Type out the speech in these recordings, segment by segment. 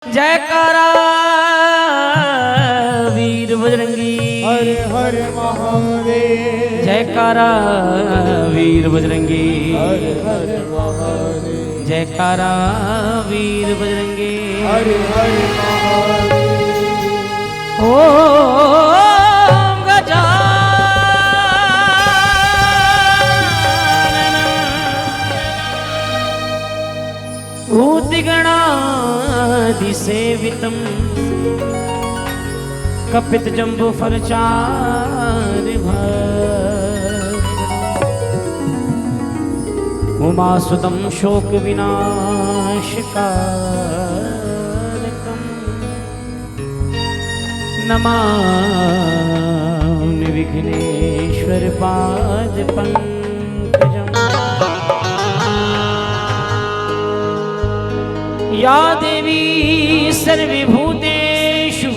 जयकारा वीर बजरंगी। हरे हरे महादेव। जयकारा वीर बजरंगी। हरे हरे महादेव। जयकारा वीर बजरंगी। हरे हरे महादेव। ओम गजानन भूतिगणादिसेवितं कपितजम्बुफलचारुभक्ष उमासुतं शोकविनाशकारकं नमामि विघ्नेश्वरपादपङ्कजम्। या देवी सर्वभूतेषु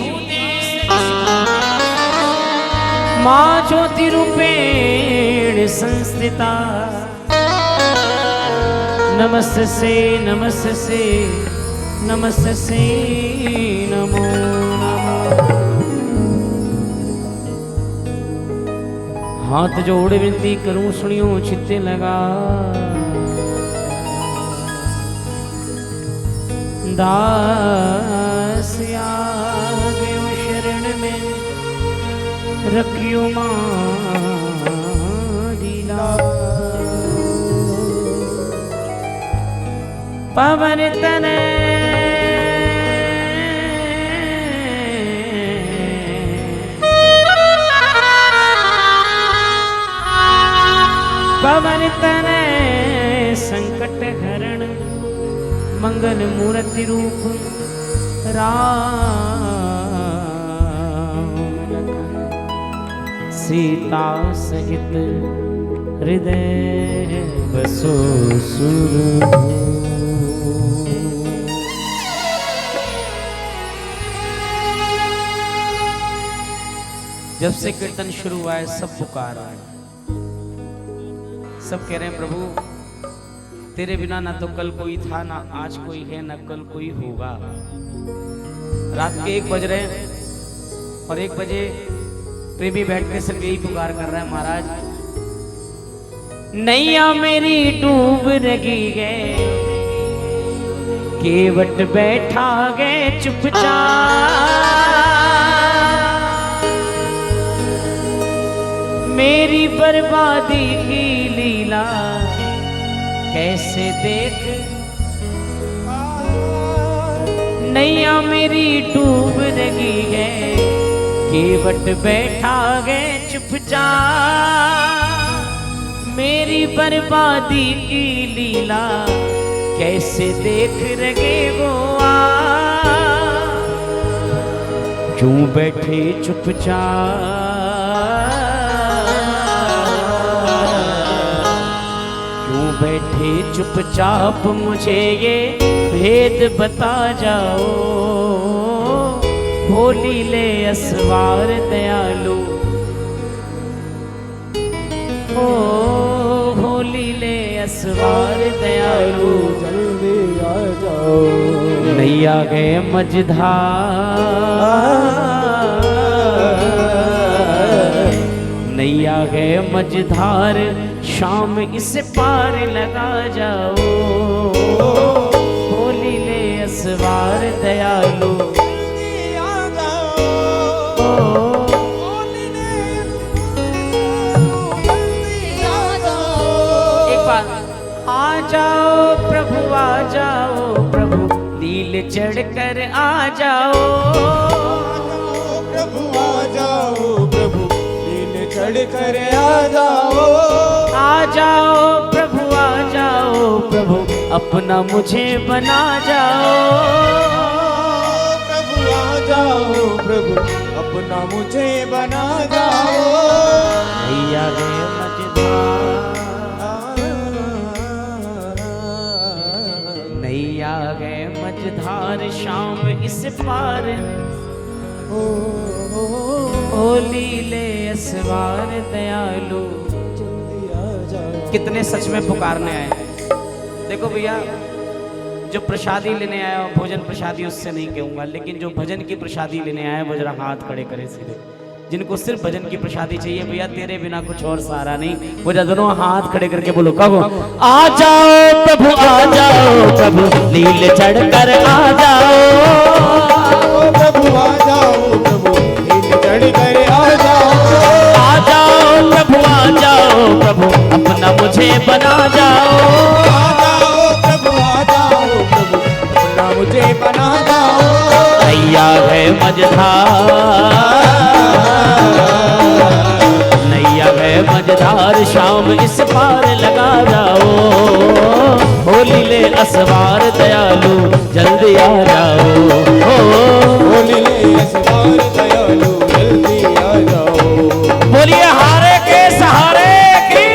मा ज्योतिरूपेण संस्थिता नमस्ते नमस्ते नमस्ते नमो नमः। हाथ जोड़ विनती करूं सुनियो चित्ते लगा दास आ गयो शरण में रखियो मारी पवन तने पवन तने संकट हरण मंगल मूर्ति रूप राम लखन सीता सहित हृदय बसो सुर। जब से कीर्तन शुरू हुआ है सब पुकार रहे हैं, सब कह रहे हैं प्रभु तेरे बिना ना तो कल कोई था, ना आज कोई है, ना कल कोई होगा। रात के 1 बज रहे हैं और 1 बजे प्रेमी बैठ के सिर्फ यही पुकार कर रहा है, महाराज नैया मेरी डूब रही है, केवट बैठा गए चुपचाप, मेरी बर्बादी की लीला कैसे देख। नैया मेरी डूब रही है, केवट बैठा गए चुपचाप, मेरी बर्बादी की लीला कैसे देख रहे वो क्यों बैठे चुपचाप, बैठे चुपचाप मुझे ये भेद बता जाओ, होली ले असवार दयालु, ओ होली ले असवार दयालु, जल्दी आ जाओ। नैया गए मझधार, नैया गए मझधार, शाम इस पार लगा जाओ, होली ले असवार दयालु, एक बार आ जाओ प्रभु, आ जाओ प्रभु, लील चढ़कर आ जाओ, प्रभु आ जाओ प्रभु, लील चढ़कर आ जाओ, आ जाओ प्रभु, आ जाओ प्रभु, अपना मुझे बना जाओ, प्रभु आ जाओ प्रभु, अपना मुझे बना जाओ। नैया गए मझधार, नैया गए मझधार, शाम इस पार, होली ले असवार दयालु। कितने सच में पुकारने आए। देखो भैया जो प्रसादी लेने आया हो, भोजन प्रसादी उससे नहीं कहूँगा, लेकिन जो भजन की प्रसादी लेने आया है वो जरा हाथ खड़े करे सीधे। जिनको सिर्फ भजन की प्रसादी चाहिए, भैया तेरे बिना कुछ और सहारा नहीं, वो जरा दोनों हाथ खड़े करके बोलो, कहो आ जाओ प्रभु, आ जाओ प्रभु, लील चढ़ कर आ जाओ प्रभु, आ जाओ प्रभु, लील चढ़ कर आ जाओ। आ जाओ प्रभु, आ जाओ प्रभु, अपना मुझे बना जाओ। आ जाओ प्रभु, आ जाओ प्रभु, अपना मुझे बना जाओ। नैया है मझधार, नैया है मझधार, शाम इस पार लगा जाओ। होली ले असवार दयालु, जल्दी आ जाओ। होली ले असवार दयालु, जल्दी आ जाओ। बोलिए हारे के सहारे की,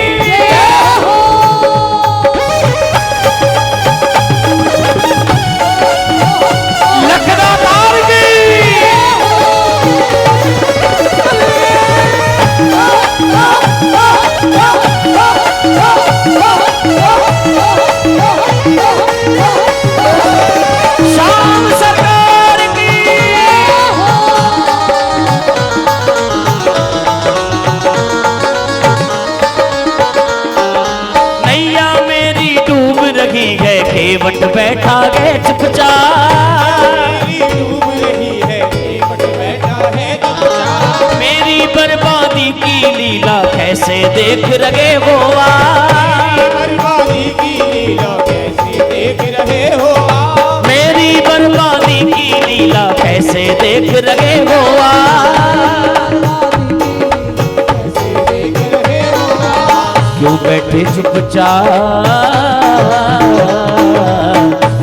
लखदा तार की। शाम सरकार की। नैया मेरी डूब रही है, केवट बैठा है चुपचाप। मेरी डूब रही है, केवट बैठा है चुपचाप। मेरी बर्बादी की लीला कैसे देख रहे हो आप। बर्बादी की लीला कैसे देख रहे हो आप। मेरी बर्बादी की लीला कैसे देख रहे हो आप। कैसे देख रहे हो आप। क्यों बैठे चुपचाप,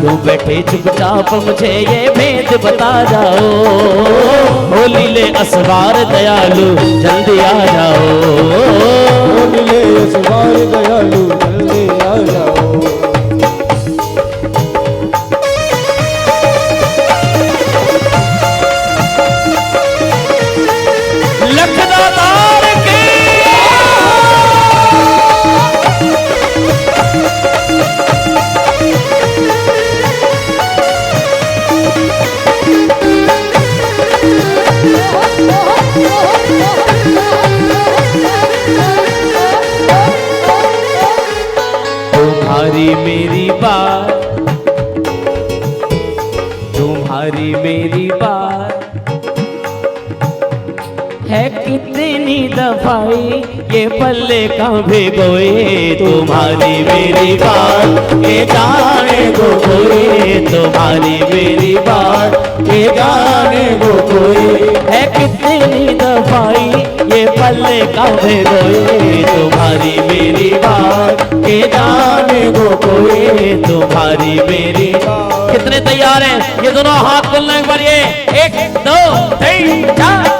क्यों बैठे चुपचाप, मुझे ये भेद बता जाओ। होली ले असवार दयालु, जल्दी आ जाओ। होली ले असवार दयालु, जल्दी आ जाओ। लखदा तार की। तुम्हारी मेरी बात, तुम्हारी मेरी बात है कितनी दफाई ये पल्ले का भिगोए। तुम्हारी मेरी बात ये जाने को कोई, तुम्हारी मेरी बात ये जाने को कोई है कितनी दफाई ये पल्ले का भिगोए। तुम्हारी मेरी बात ये जाने को कोई, तुम्हारी मेरी बात। कितने तैयार हैं? ये दोनों हाथ खोलने के बाद ये 1 2 3 4।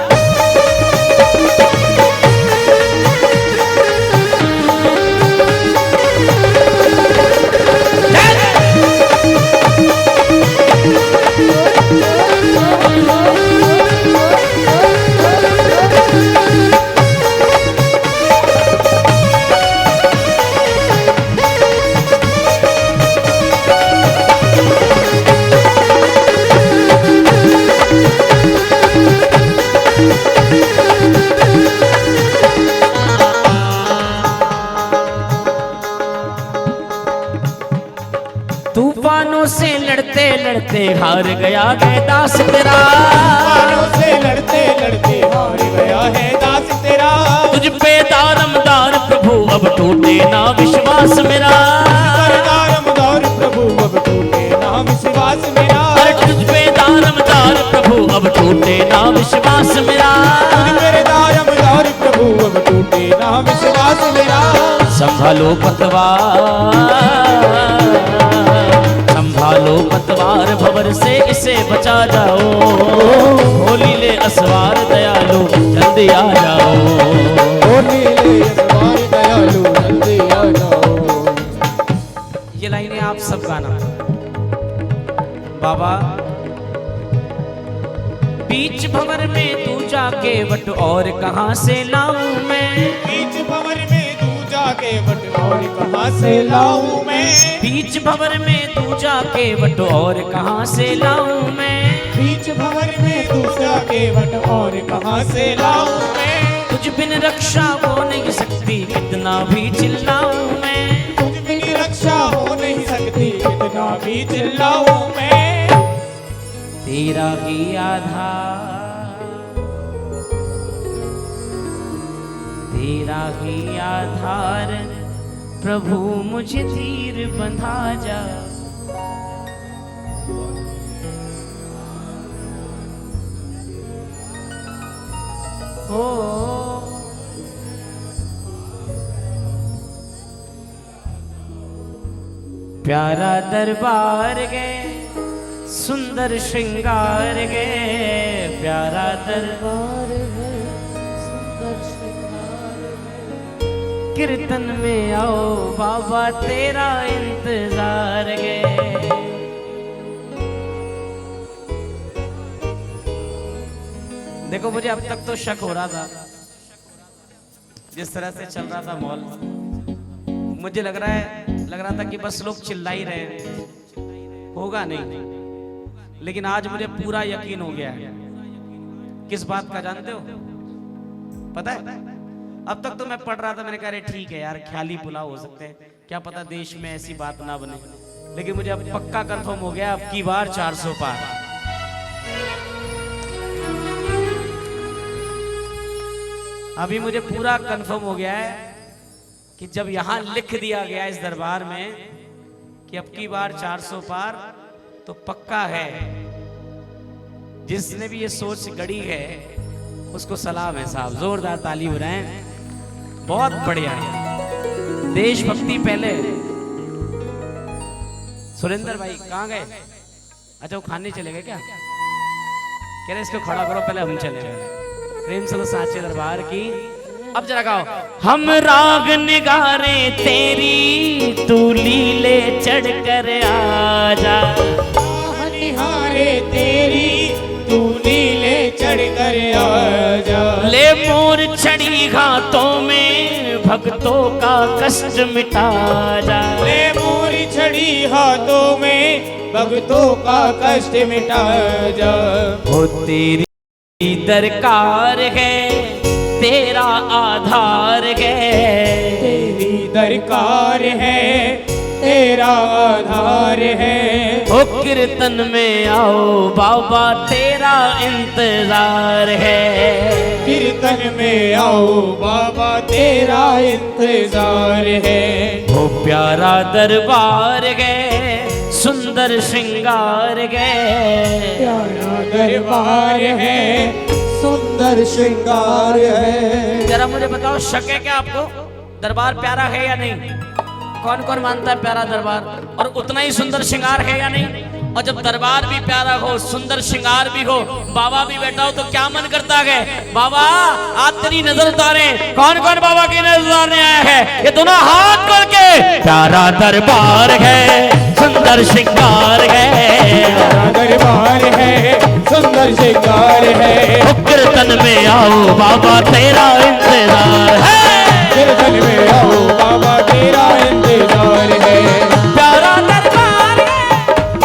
तूफानों से लड़ते लड़ते हार गया है दास तेरा। तूफानों से लड़ते लड़ते हार गया है दास तेरा। तुझ पे दारमदार प्रभु अब टूटे ना विश्वास मेरा। दारमदार प्रभु अब टूटे ना विश्वास मेरा। अरे तुझ पे दारमदार प्रभु अब टूटे ना विश्वास मेरा। तुझ मेरे दारमदार प्रभु अब टूटे ना विश्वास मेरा। संभालो पतवार, संभालो पतवार भंवर से इसे बचा जाओ। होली ले असवार दयालु, जल्दी आ जाओ। होली ले असवार दयालु, जल्दी आ जाओ। ये लाइनें आप सब गाना। बाबा बीच भंवर में तू जाके वट और कहां से लाऊं मैं। बीच भंवर में तू जा जाके बट और कहाँ से लाऊं मैं। बीच भंवर में तू जाके बट और कहाँ से लाऊं मैं। बीच भंवर में तू जाके बट और कहाँ से लाऊं मैं। तुझ बिन रक्षा हो नहीं सकती कितना भी चिल्लाऊं मैं। तुझ बिन रक्षा हो नहीं सकती कितना भी चिल्लाऊं मैं। तेरा ही आधार तेरा ही आधार प्रभु मुझे धीर बंधा जा। ओ प्यारा दरबार गे सुंदर श्रृंगार गे। प्यारा दरबार गे सुंदर श्रृंगार गे। कीर्तन में आओ बाबा तेरा इंतजार गे। देखो मुझे अब तक तो शक हो रहा था जिस तरह से चल रहा था मॉल। मुझे लग रहा था कि बस लोग चिल्ला ही रहे हैं, होगा नहीं। लेकिन आज मुझे पूरा यकीन हो गया है। किस बात का जानते हो? पता है, अब तक तो मैं पढ़ रहा था, मैंने कहा अरे ठीक है यार ख्याली पुलाव हो सकते हैं, क्या पता देश में ऐसी बात ना बने। लेकिन मुझे अब पक्का कंफर्म हो गया, अब की बार 400 पार। अभी मुझे पूरा कंफर्म हो गया है कि जब यहां लिख दिया गया इस दरबार में कि अब की बार 400 पार, तो पक्का है। जिसने भी ये सोच गढ़ी है उसको सलाम है साहब, जोरदार ताली बजाएं। बहुत बढ़िया है, देशभक्ति पहले। सुरेंद्र भाई कहाँ गए? अच्छा वो खाने चले गए क्या? कह रहे इसको खड़ा करो, पहले हम चले गए। प्रेम से तो साचे दरबार की। अब जरा गाओ। हम राग निगारे तेरी तू लीले चढ़ कर आजा। निहारे तेरी तू नीले चढ़ कर आजा। ले मोर छड़ी घातों में भक्तों का कष्ट मिटा जा। ले मोर छड़ी हाथों में भक्तों का कष्ट मिटा जा। वो तेरी दरकार है तेरा आधार है। तेरी दरकार है तेरा आधार है। ओ कीर्तन में आओ बाबा तेरा इंतजार है। कीर्तन में आओ बाबा तेरा इंतजार है। ओ प्यारा दरबार है सुंदर श्रृंगार है। प्यारा दरबार है सुंदर श्रृंगार है। जरा मुझे बताओ शक है क्या आपको? दरबार प्यारा है या नहीं? कौन कौन मानता है प्यारा दरबार? और उतना ही सुंदर श्रृंगार है या नहीं? और जब दरबार भी प्यारा हो, सुंदर श्रृंगार भी हो, बाबा भी बैठा हो, तो क्या मन करता है बाबा आज तेरी नजर उतारे। कौन कौन बाबा की नजर उतारने आया है? ये दोनों हाथ खोल के। प्यारा दरबार है सुंदर श्रृंगार है। प्यारा दरबार है सुंदर श्रृंगार है। कीर्तन में आओ बाबा तेरा इंतजार है। कीर्तन में आओ बाबा तेरा इंतजार है। प्यारा दरबार है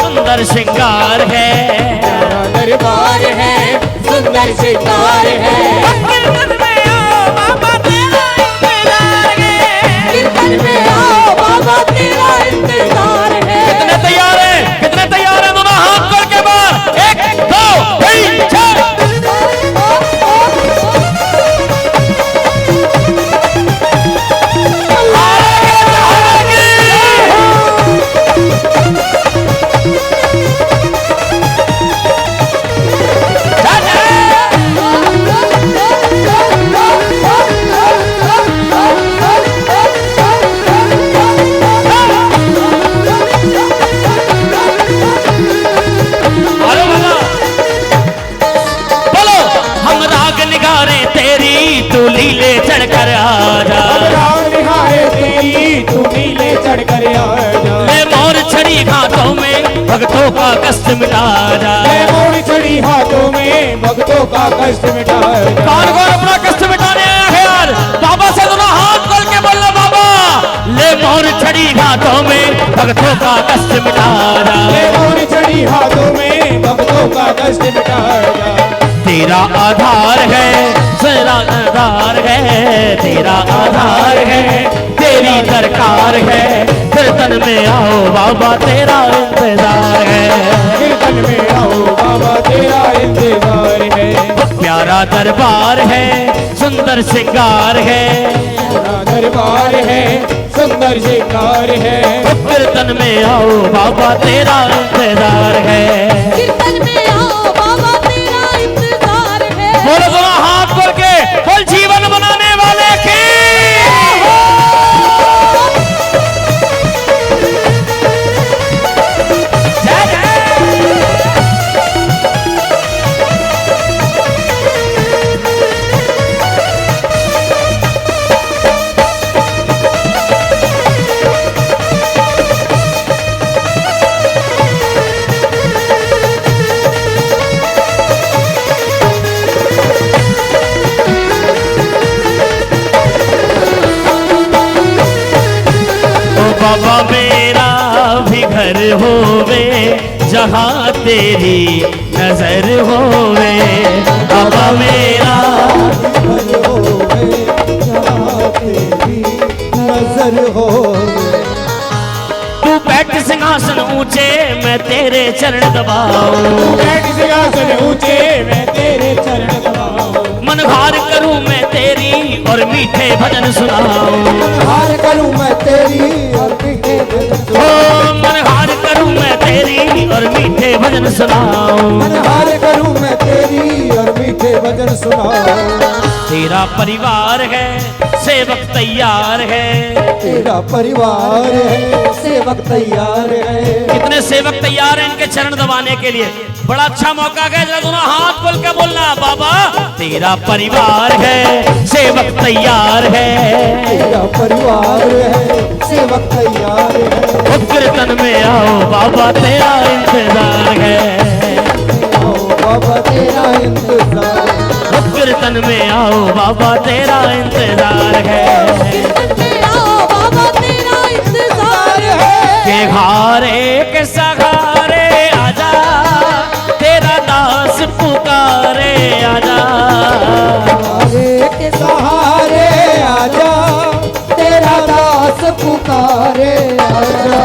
सुंदर श्रृंगार है। प्यारा दरबार है सुंदर श्रृंगार है। कीर्तन में आओ बाबा तेरा इंतजार है। कीर्तन में आओ बाबा तेरा इंतजार है। कितने तैयार हैं? कितने तैयार हैं? दोनों हाथ खोल के बाहर। 1 2 3 4। तू लीले चढ़ कर आजा। निहारे तेरी तू नीले चढ़ कर आजा। ले मोर छड़ी हाथों में भक्तों का कष्ट मिटा जा। ले मोर छड़ी हाथों में भक्तों का कष्ट मिटा जा। कौन कौन अपना कष्ट मिटाने आया है यार? बाबा से दोनों हाथ खोल के बोलना बाबा भक्तों का कष्ट मिटा जा। ये मोर चढ़ी हाथों में भक्तों का कष्ट मिटा जा। तेरा आधार है, तेरा आधार है, तेरा आधार है, तेरी दरकार है। कीर्तन में आओ बाबा तेरा इंतजार है, कीर्तन में आओ बाबा तेरा इंतजार है। प्यारा दरबार है, सुंदर श्रृंगार है, प्यारा दरबार है, सुंदर श्रृंगार है। कीर्तन में आओ बाबा तेरा इंतजार है। कीर्तन में आओ बाबा तेरा इंतजार है। बोलो दोनों हाथ खोल के, बोल जीवन बनाने वाले की। जय जय। बाबा मेरा भी घर होवे जहाँ तेरी नजर होवे। बाबा मेरा नजर हो तू बैठ सिंहासन ऊंचे मैं तेरे चरण दबाऊं। बैठ सिंहासन ऊंचे मैं तेरे चरण दबाऊं। मनहार करूं मैं तेरी और मीठे भजन सुनाऊं। हार करूं मैं तेरी और मीठे भजन ओ मनहार करूं मैं तेरी और मीठे भजन सुनाऊं। हार करूं मैं तेरी और मीठे भजन सुनाऊं। तेरा परिवार है, सेवक तैयार है। तेरा परिवार है, सेवक तैयार है। कितने सेवक तैयार हैं इनके चरण दबाने के लिए। बड़ा अच्छा मौका है, जरा दोनों हाथ खोल के बोलना बाबा तेरा परिवार है, सेवक तैयार है। तेरा परिवार है, सेवक तैयार है। कीर्तन में आओ बाबा तेरा इंतजार है, आओ बाबा तेरा इंतजार है। कीर्तन में आओ बाबा तेरा इंतजार है। कीर्तन में आओ बाबा तेरा इंतजार है। के घारे के सहारे आजा, तेरा दास पुकारे आजा। सहारे के सहारे आजा, तेरा दास पुकारे आजा।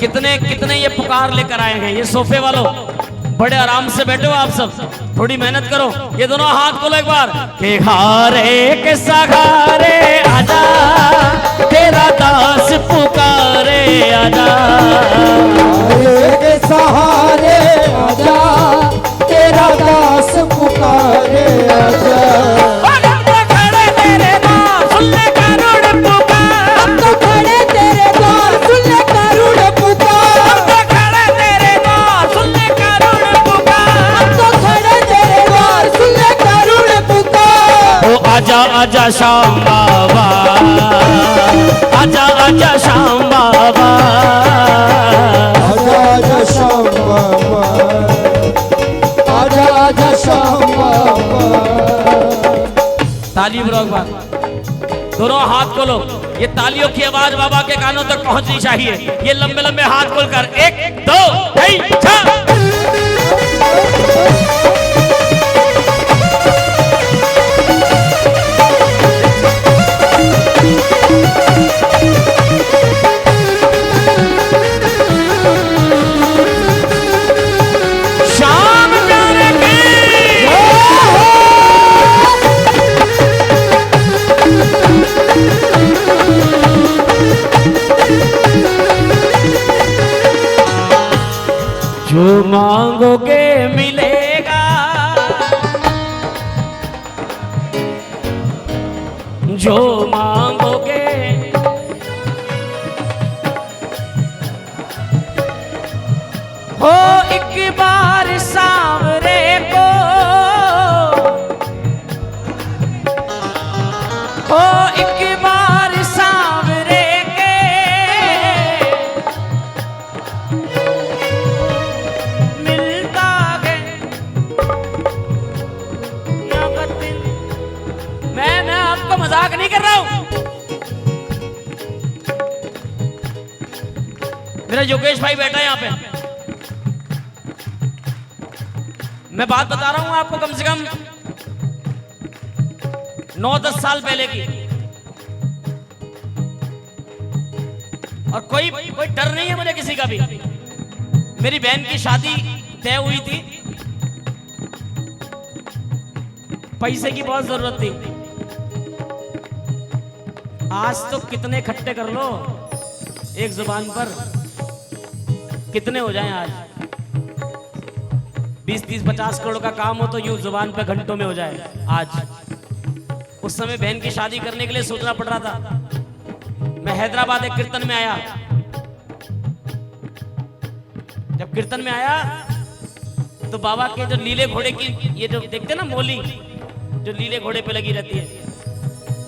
कितने कितने ये पुकार लेकर आए हैं ये सोफे वालों। बड़े आराम से बैठो आप सब, थोड़ी मेहनत करो। ये दोनों हाथ खोलो एक बार। के घारे के सहारे आजा, तेरा दास पुकारे आजा। सहारे के सहारे आजा, तेरा दास पुकारे आजा। हम तो खड़े तेरे द्वार सुन ले करुण पुकार। हम तो खड़े तेरे द्वार सुन ले करुण पुकार। ओ आजा आजा श्याम बाबा, आजा आजा श्याम बाबा। आजा आजा श्याम बाबा, आजा आजा श्याम बाबा। ताली बजाओ एक बार, दोनों हाथ खोलो। ये तालियों की आवाज बाबा के कानों तक पहुंचनी चाहिए। ये लंबे लंबे हाथ खोलकर 1 2 3 श्याम प्यारे की जो मांगोगे मिलेगा, जो मांगोगे हो एक बार सांवरे को, हो एक बार सांवरे के मिलता मेरा योगेश भाई बैठा है यहाँ पे। मैं बात बता रहा हूं आपको कम से कम 9-10 साल पहले की। और कोई डर नहीं है मुझे किसी का भी। मेरी बहन की शादी तय हुई थी, पैसे की बहुत जरूरत थी। आज तो कितने इकट्ठे कर लो एक जुबान पर, कितने हो जाएं आज? 20-30-50 करोड़ का काम हो तो यूं जुबान पे घंटों में हो जाए आज। उस समय बहन की शादी करने के लिए सोचना पड़ रहा था। मैं हैदराबाद एक कीर्तन में आया। जब कीर्तन में आया तो बाबा के जो नीले घोड़े की, ये जो देखते ना मोली जो नीले घोड़े पे लगी रहती है,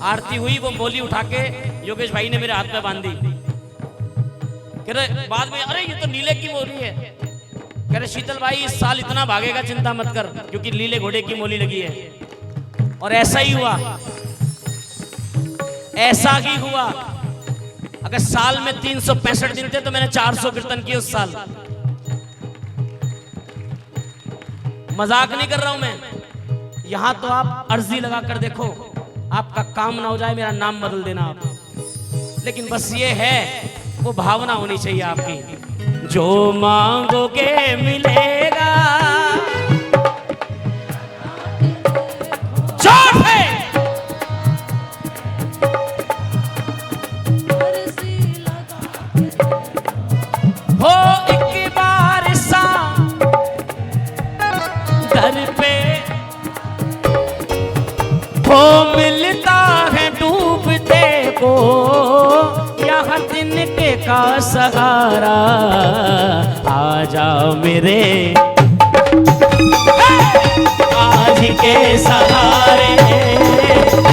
आरती हुई, वो मोली उठा के योगेश भाई ने मेरे हाथ में बांध दी। कह रहे बाद में, अरे ये तो नीले की मोली है। कह रहे शीतल भाई इस साल इतना भागेगा चिंता मत कर, क्योंकि नीले घोड़े की मोली लगी है। और ऐसा ही हुआ, ऐसा ही हुआ। अगर साल में 365 दिन थे तो मैंने 400 कीर्तन किए उस साल। मजाक नहीं कर रहा हूं मैं। यहां तो आप अर्जी लगा कर देखो, आपका काम ना हो जाए मेरा नाम बदल देना आप। लेकिन बस ये है, वो भावना होनी चाहिए आपकी, जो मांगोगे मिलेगा। चोट है हो एक बार सा घर पे हो मिलता है डूबते को यहाँ तिनके का सहारा। आ जाओ मेरे आज के सहारे,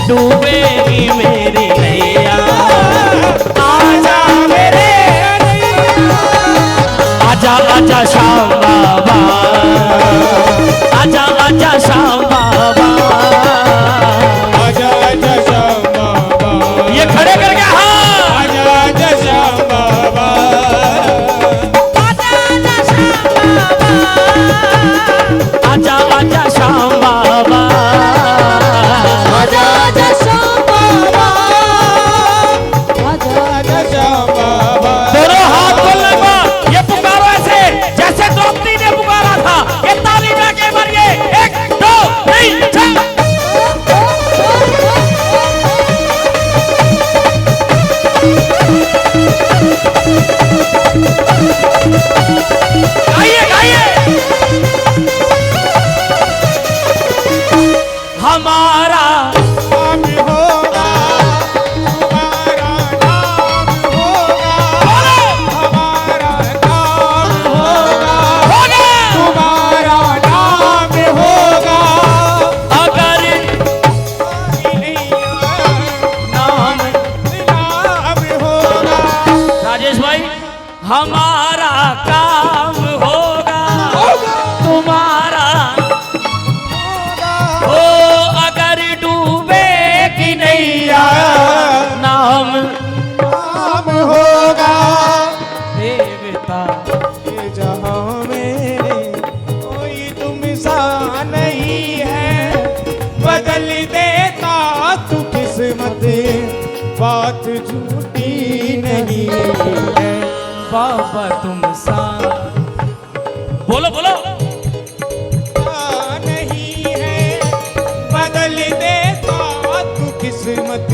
डूबेगी मेरी नैया। आजा मेरे, आजा आजा श्याम बाबा, आजा आजा श्याम बाबा, आजा आजा श्याम बाबा, ये खड़े करके हाँ, आजा आजा श्याम बाबा, आजा आजा श्याम बाबा, आजा आजा श्याम बाबा, आजा आजा श्याम बाबा। दोनों हाथ बोलने को ये पुकारो ऐसे जैसे द्रौपदी ने पुकारा था। ये ताली जाके मारिए, 1 2 3 4। गाइए गाइए। हमारा नाम होगा, हमारा नाम होगा, हमारा नाम होगा, तुम्हारा नाम होगा। अगर नाम नाम होगा, राजेश भाई, हमारा काम होगा, तुम्हारा हो। अगर डूबे कि नैया, नाम नाम होगा। देवता। ये जहां में कोई तुम सा नहीं है, बदल देता तू किस्मत, बात झूठी नहीं है। बाबा तुम सा बोलो बोलो। नहीं है, बदल देता तू किस्मत,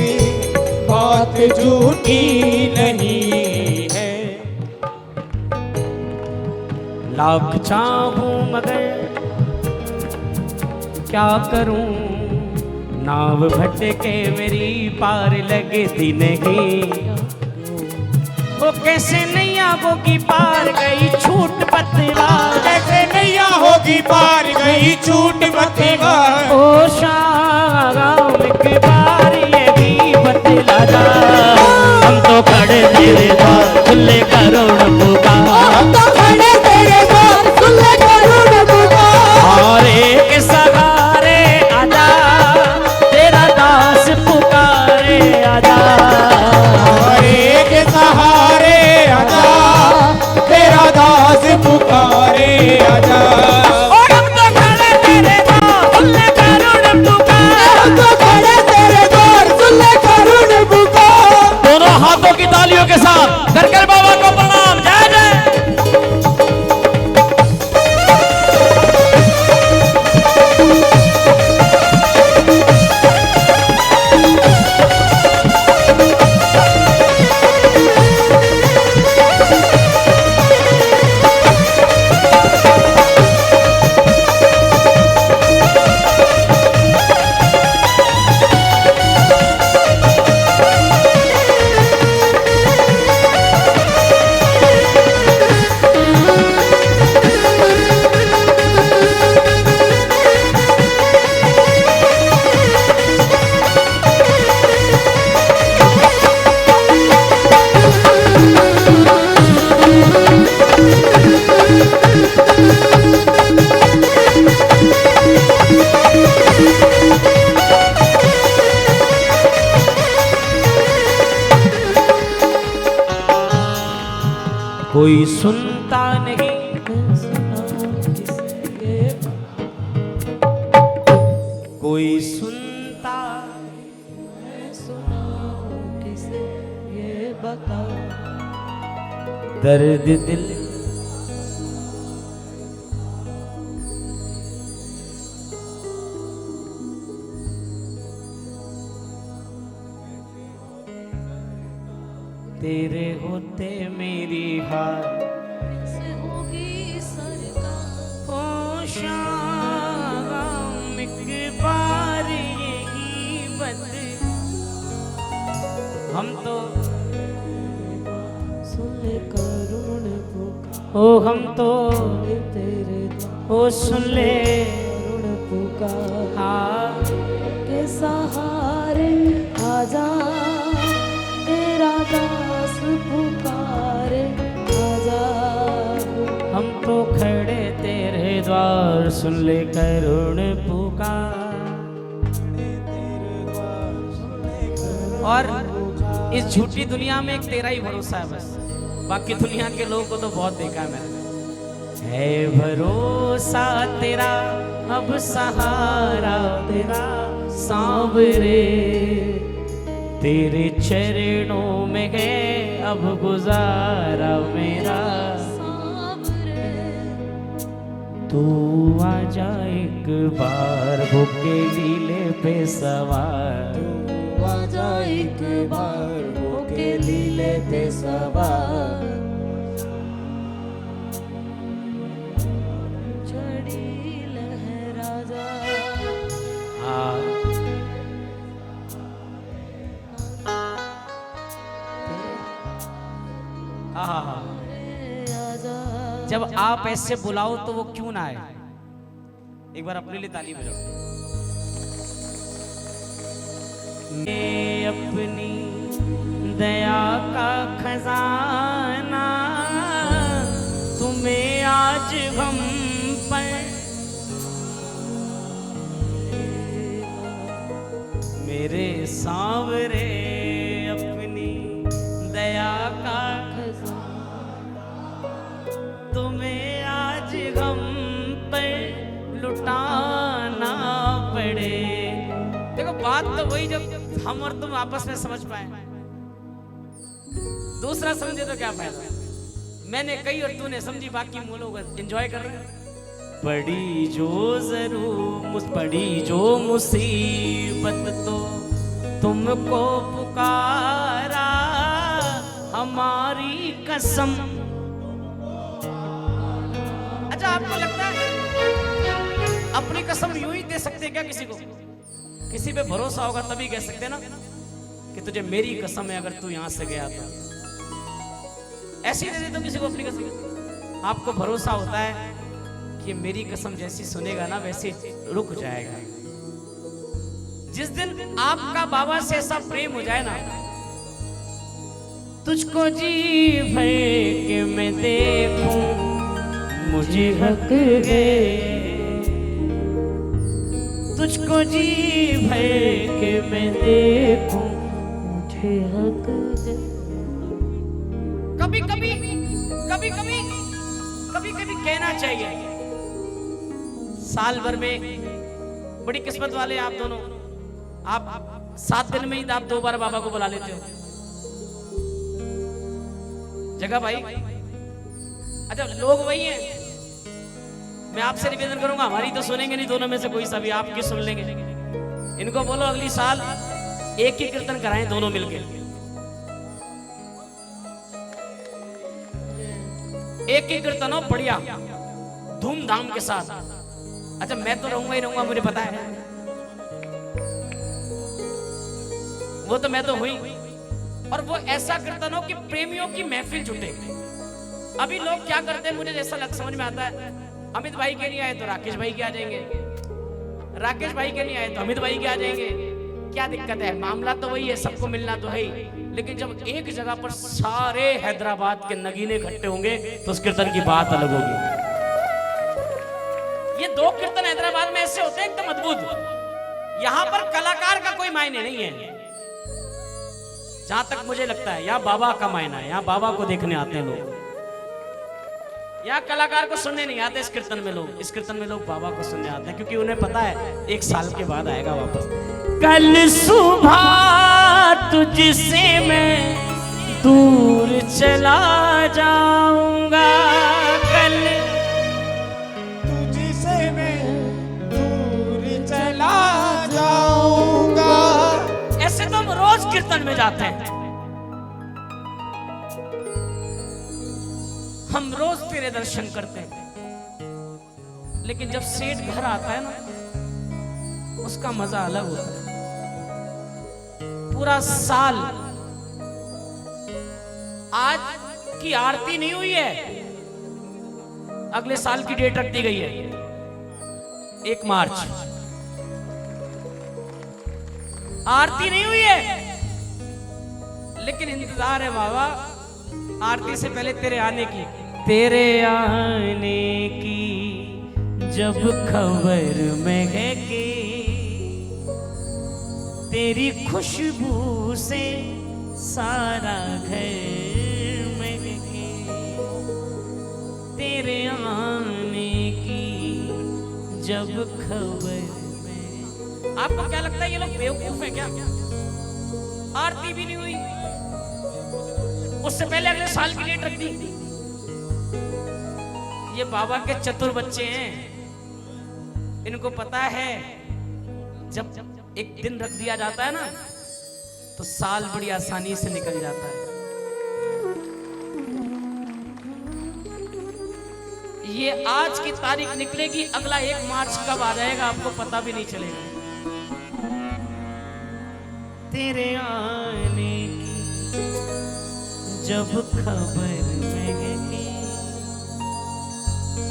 बात झूठी नहीं है। लाख चाहूं मगर क्या करूं, नाव भटके मेरी पार लगती नहीं। वो कैसे नैया होगी पार गई छूट बतला, कैसे नैया होगी पार गई छूट बतला। ओ शाम के बार ये भी बतला जा। हम तो खड़े तेरे द्वार खुले करोड़ पुकार, हम तो खड़े तेरे द्वार खुले करोड़ पुकार। और एक सहारे आजा, तेरा दास पुकारे आजा। और एक सहारे आजा, तालियों के साथ कर कर बाबा को प्रणाम। जय जय। कोई सुनता नहीं, कोई सुनता किसे ये बताओ, दर्द दिल तेरे होते मेरी हार कैसे होगी सरकार। शाम एक बार यही बदल, हम तो सुन ले करुण पुकार, ओ हम तो तेरे ओ सुन ले करुण पुकार हाँ के सहारे आजा, तेरा दास पुकारे आजा। हम तो खड़े तेरे द्वार, सुन ले करुण पुकार। और इस झूठी दुनिया में एक तेरा ही भरोसा है बस, बाकी दुनिया के लोगों को तो बहुत देखा है मैंने। है भरोसा तेरा अब सहारा तेरा सांवरे, तेरे चरणों में है अब गुजारा मेरा। तू आजा एक बार भूखे लीले पे सवार, आजा एक बार होके लीले पे सवार, चढ़ी लहरा जा। हाँ हाँ, जब आप ऐसे बुलाओ तो वो क्यों ना आए। एक बार अपने लिए ताली बजाओ। मैं अपनी दया का खजाना तुम्हें आज हम पर, मेरे सांवरे अपनी दया का तुम्हें आज हम पर लुटाना पड़े। देखो बात तो वही जब हम और तुम आपस में समझ पाए, दूसरा समझे तो क्या फायदा। मैंने कही और तूने समझी, बाकी हम लोग एंजॉय कर रहे हैं। पड़ी जो मुसीबत तो तुमको पुकारा, हमारी कसम। अच्छा आपको लगता है अपनी कसम यूं ही दे सकते क्या किसी को? किसी पे भरोसा होगा तभी कह सकते ना कि तुझे मेरी कसम है अगर तू यहां से गया तो। ऐसे ही दे दे तो किसी को अपनी कसम। आपको भरोसा होता है कि मेरी कसम जैसी सुनेगा ना वैसे रुक जाएगा। जिस दिन आपका बाबा से ऐसा प्रेम हो जाए ना, तुझको जी भर के मैं देखूं मुझे हक है, तुझको जी भर के मैं देखूं मुझे हक है। कभी कभी कभी कभी कभी कभी कहना चाहिए। साल भर में बड़ी किस्मत वाले आप दोनों, आप 7 दिन में ही आप 2 बार बाबा को बुला लेते हो। जगह भाई, अच्छा लोग वही हैं। मैं आपसे निवेदन करूंगा, हमारी तो सुनेंगे नहीं दोनों में से कोई सा भी, आपकी सुन लेंगे। इनको बोलो अगली साल एक ही कीर्तन कराएं दोनों मिलके, एक ही कीर्तन हो बढ़िया धूमधाम के साथ। अच्छा मैं तो रहूंगा ही रहूंगा, मुझे पता है वो तो, मैं तो हुई। और वो ऐसा कीर्तन हो कि प्रेमियों की महफिल जुटे। अभी लोग क्या करते हैं, मुझे जैसा समझ में आता है, अमित भाई के नहीं आए तो राकेश भाई के आ जाएंगे, राकेश भाई के नहीं आए तो अमित भाई के आ जाएंगे। क्या दिक्कत है, मामला तो वही है, सबको मिलना तो है ही। लेकिन जब एक जगह पर सारे हैदराबाद के नगीने इकट्ठे होंगे तो उस कीर्तन की बात अलग होगी। ये दो कीर्तन हैदराबाद में ऐसे होते हैं एकदम अद्भुत। यहां पर कलाकार का कोई मायने नहीं है, जहां तक मुझे लगता है। यहाँ बाबा का मायना है, यहाँ बाबा को देखने आते हैं लोग, यहाँ कलाकार को सुनने नहीं आते। इस कीर्तन में लोग, इस कीर्तन में लोग बाबा को सुनने आते हैं, क्योंकि उन्हें पता है 1 साल के बाद आएगा वापस। कल सुबह तुझसे मैं दूर चला जाऊंगा, कल तुझसे मैं दूर चला जाऊंगा। ऐसे तो हम रोज कीर्तन में जाते हैं, हम रोज तेरे दर्शन करते हैं। लेकिन जब सेठ घर आता है ना, उसका मजा अलग होता है। पूरा साल, आज की आरती नहीं हुई है, अगले साल की डेट रख दी गई है 1 मार्च। आरती नहीं हुई है, लेकिन इंतजार है बाबा आरती से पहले तेरे आने की। तेरे आने की जब खबर महके, तेरी खुशबू से सारा घर महके, तेरे आने की जब खबर में। आपको क्या लगता है ये लोग बेवकूफ हैं क्या? आरती भी नहीं हुई, उससे पहले अगले साल की डेट रख दी। ये बाबा के चतुर बच्चे हैं, इनको पता है जब एक दिन रख दिया जाता है ना तो साल बड़ी आसानी से निकल जाता है। ये आज की तारीख निकलेगी, अगला 1 मार्च कब आ जाएगा आपको पता भी नहीं चलेगा। तेरे आने की जब खबर महके,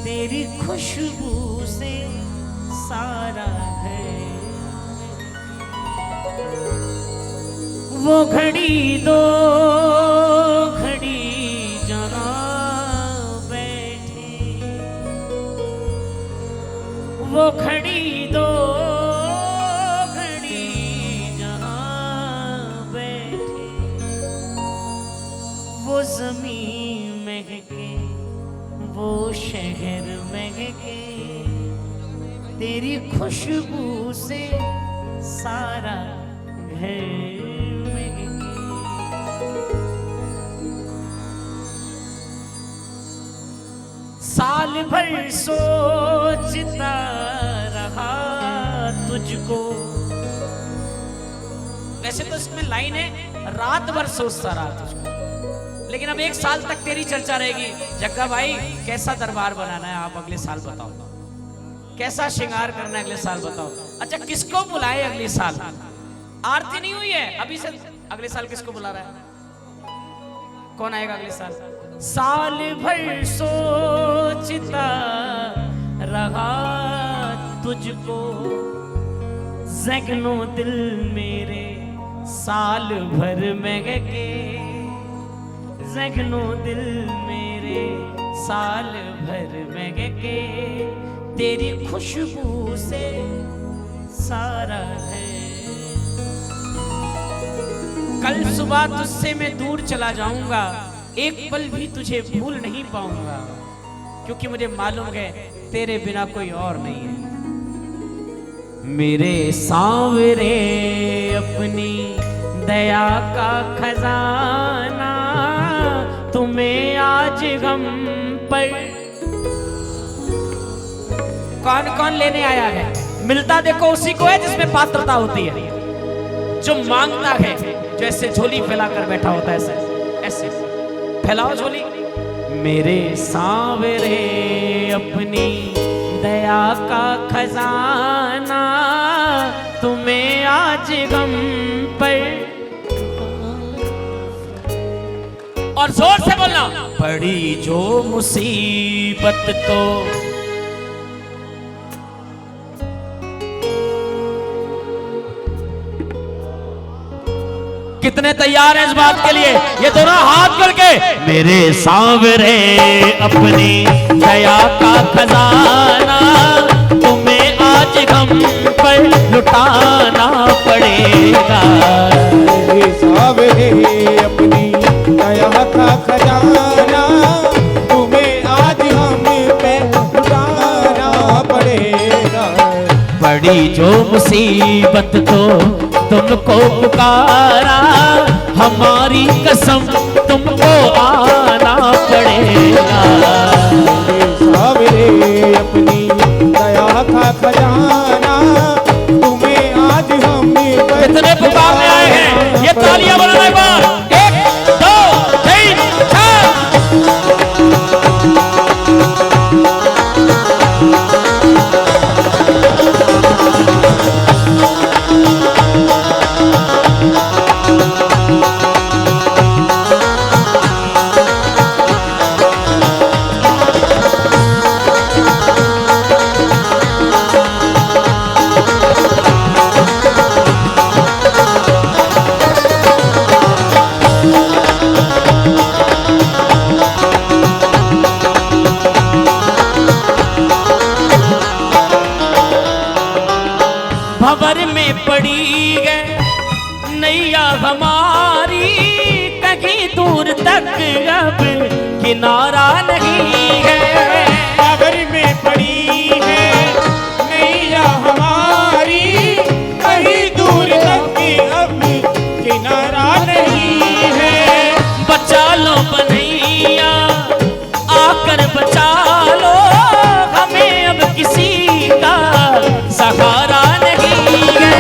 तेरी खुशबू से सारा घर। वो घड़ी दो घड़ी जहाँ बैठे, वो घड़ी दो घड़ी जहाँ बैठे, वो ज़मीन महके, वो शहर महके, तेरी खुशबू से सारा घर महके। साल भर सोचता रहा तुझको। वैसे तो इसमें लाइन है रात भर सोचता रहा तुझको, लेकिन अब 1 साल तक तेरी चर्चा रहेगी। जग्गा भाई कैसा दरबार बनाना है आप अगले साल बताओ, कैसा श्रृंगार करना है अगले साल बताओ। अच्छा किसको बुलाए अगले साल? आरती नहीं हुई है अभी से, अगले साल किसको बुला रहा है? कौन आएगा अगले साल? साल भर सोचता रहा तुझको, ज़ैकनों दिल मेरे साल भर महके, ज़ैकनों दिल मेरे साल भर महके, तेरी खुशबू से सारा है। कल सुबह तुझसे मैं दूर चला जाऊंगा, एक पल भी तुझे भूल नहीं पाऊंगा, क्योंकि मुझे मालूम है तेरे बिना कोई और नहीं है। मेरे सांवरे अपनी दया का खजाना तुम्हें आज गम पर। कौन कौन लेने आया है? मिलता देखो उसी को है जिसमें पात्रता होती है। जो मांगता है, जैसे झोली फैलाकर बैठा होता है, ऐसे ऐसे फैलाओ झोली। मेरे सांवरे अपनी दया का खजाना, तुम्हें आज गम पर। और जोर से बोलना, बड़ी जो मुसीबत तो कितने तैयार हैं इस बात के लिए? ये दोनों हाथ करके। मेरे सांवरे अपनी दया का खजाना, तुम्हें आज गम पर लुटाना पड़ेगा। मेरे सांवरे अपनी दया का खजाना, तुम्हें आज हम पे लुटाना पड़ेगा। बड़ी जो मुसीबत तो तुमको पुकारा, हमारी कसम तुमको आना पड़ेगा। सांवरे अपनी दया का खजाना, तुम्हें आज हम पे कितने पुकारने आए हैं? ये तालियां बजाना एक बार। 1 2 3 4। भंवर में पड़ी गए नैया हमारी, कहीं दूर तक अब किनारा नहीं है। भंवर में पड़ी है नैया हमारी, कहीं दूर तक अब किनारा नहीं है। बचा लो बनैया आकर बचा लो, हमें अब किसी का सहारा नहीं है।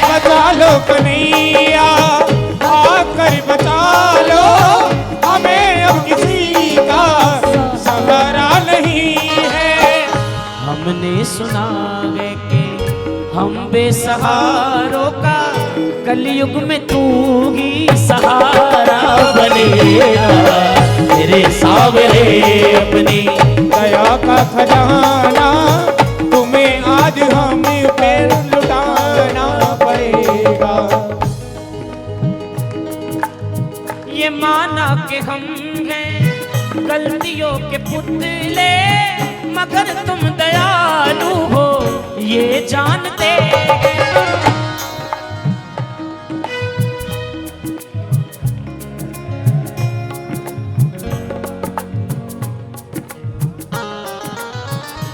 बचा लो कन्हैया आकर बचा लो, हमें अब किसी का सहारा नहीं है। हमने सुना है कि हम बेसहारों का कलयुग में तू ही सहारा बनेगा। मेरे सांवरे अपनी दया का खजाना, तुम्हें आज हम पे लुटाना पड़ेगा। ये माना कि हम हैं गलतियों के पुतले, मगर तुम दयालु हो ये जानते हैं।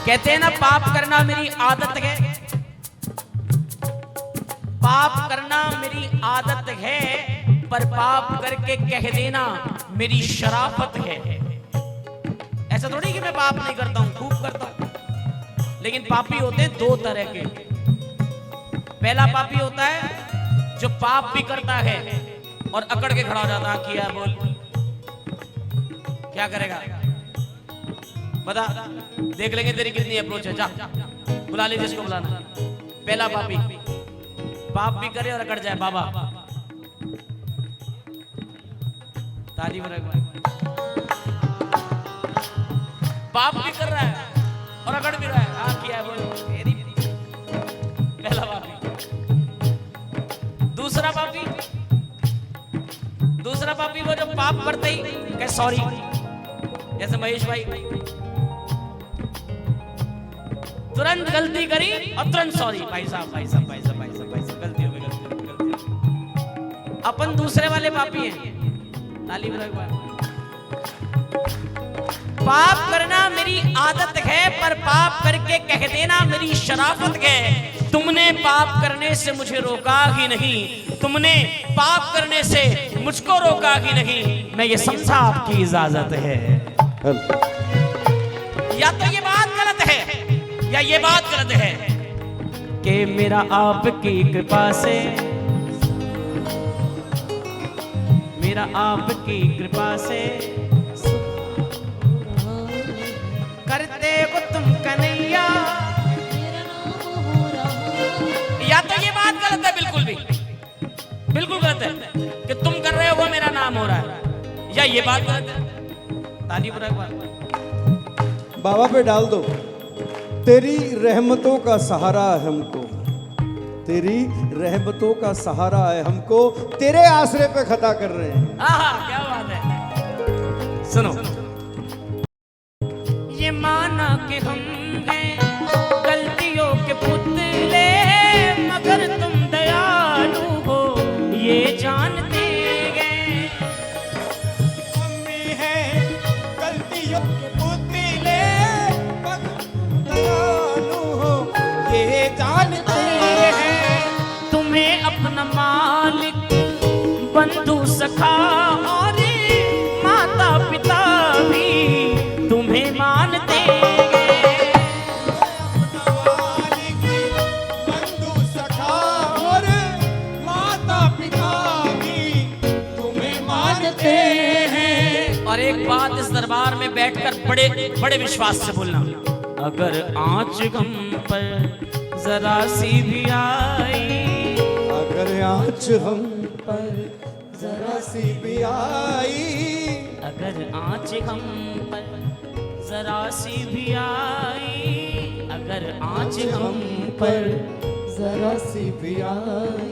कहते हैं ना, पाप करना मेरी आदत है। पाप करना मेरी आदत है, पर पाप करके कह देना मेरी शराफत है। ऐसा थोड़ी कि मैं पाप नहीं करता हूं, खूब करता हूं। लेकिन पापी होते हैं 2 तरह के। पहला पापी होता है जो पाप भी करता है और अकड़ के खड़ा हो जाता है। किया बोल, क्या करेगा बता, देख लेंगे तेरी कितनी अप्रोच है, जा बुला ले जिसको बुलाना। पहला पापी पाप भी करे और अकड़ जाए। बाबा ताली बजा। पाप भी कर रहा है और अकड़ भी रहा है। हाँ किया है बोल, तेरी पहला पापी। दूसरा पापी वो जो पाप करते ही कहे सॉरी, जैसे महेश भाई तुरंत गलती करी और तुरंत सॉरी, भाई साहब गलती हो गई। अपन दूसरे वाले पापी हैं। ताली बजाओ एक बार। पाप करना मेरी आदत है, पर पाप करके कह देना मेरी शराफत है। तुमने पाप करने से मुझे रोका ही नहीं, तुमने पाप करने से मुझको रोका ही नहीं, मैं ये समझा आपकी इजाजत है। या तो ये बात गलत है या ये बात गलत है कि मेरा आपकी कृपा से, मेरा आपकी कृपा से करते हो तुम कन्हैया। या तो ये बात गलत है, बिल्कुल गलत है कि तुम कर रहे हो वो मेरा नाम हो रहा है, या ये बात गलत है। ताली बुरा बात बाबा पे डाल दो। तेरी रहमतों का सहारा है हमको, तेरी रहमतों का सहारा है हमको, तेरे आसरे पे खता कर रहे हैं। आहा, क्या बात है। सुनो, ये माना कि हम हैं गलतियों के पुतले, मगर तुम दयालु हो ये जानते हैं। हम भी हैं गलतियों के पुतले, मगर दयालु हो ये जानते हैं। तुम्हें अपना मालिक, बंधु सखा और माता पिता भी तुम्हें मानते हैं। मालिक, बंधु सखा और माता पिता भी तुम्हें मानते हैं। और एक बात इस दरबार में बैठकर बड़े बड़े विश्वास से बोलना, अगर आँच गम पर जरा सी भी आई, अगर आँच हम पर जरा सी भी आई, अगर आँच हम पर जरा सी भी आई, अगर आँच हम पर जरा सी भी आई,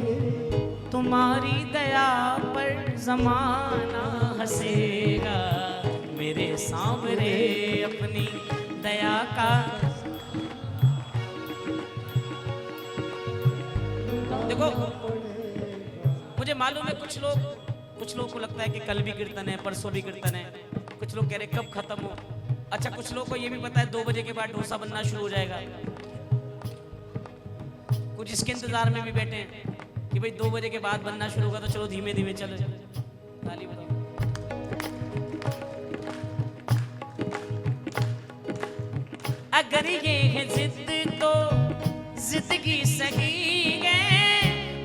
तुम्हारी दया पर जमाना हंसेगा, मेरे सांवरे अपनी दया का। देखो, मुझे मालूम है कुछ लोग को लगता है कि कल भी कीर्तन है, परसों भी कीर्तन है, कुछ लोग कह रहे कब खत्म हो। अच्छा, कुछ लोग को ये भी पता है 2 बजे के बाद डोसा बनना शुरू हो जाएगा। कुछ इसके इंतजार में भी बैठे हैं कि भाई 2 बजे के बाद बनना शुरू होगा तो चलो धीमे धीमे चलो। ताली बजाओ। अगर ये है जिद तो जिंदगी सही है,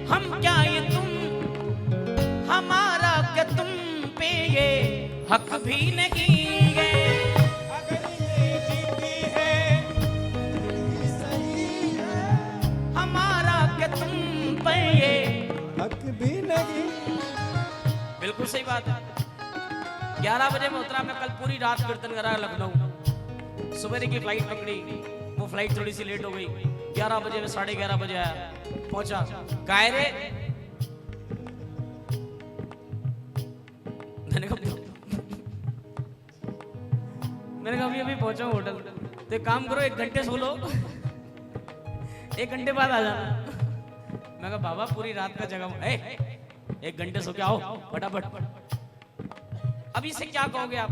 हम क्या ये तुम, हमारा क्या तुम पे ये हक भी नहीं है। अगर ये जीती है सही है, हमारा क्या तुम पे ये हक भी नहीं। बिल्कुल सही बात है। 11 बजे में उतरा, मैं कल पूरी रात कीर्तन करा लखनऊ, सुबह की फ्लाइट पकड़ी, वो फ्लाइट थोड़ी सी लेट हो गई, 11 बजे में 11:30 बजे आया, पहुंचा कायरे। मैंने कहा अभी पहुंचा हूं होटल, तो एक काम करो 1 घंटे सो लो, 1 घंटे बाद आ जाना। मैं कहा बाबा पूरी रात का जगह, 1 घंटे सो के आओ फटाफट। अभी से क्या कहोगे आप?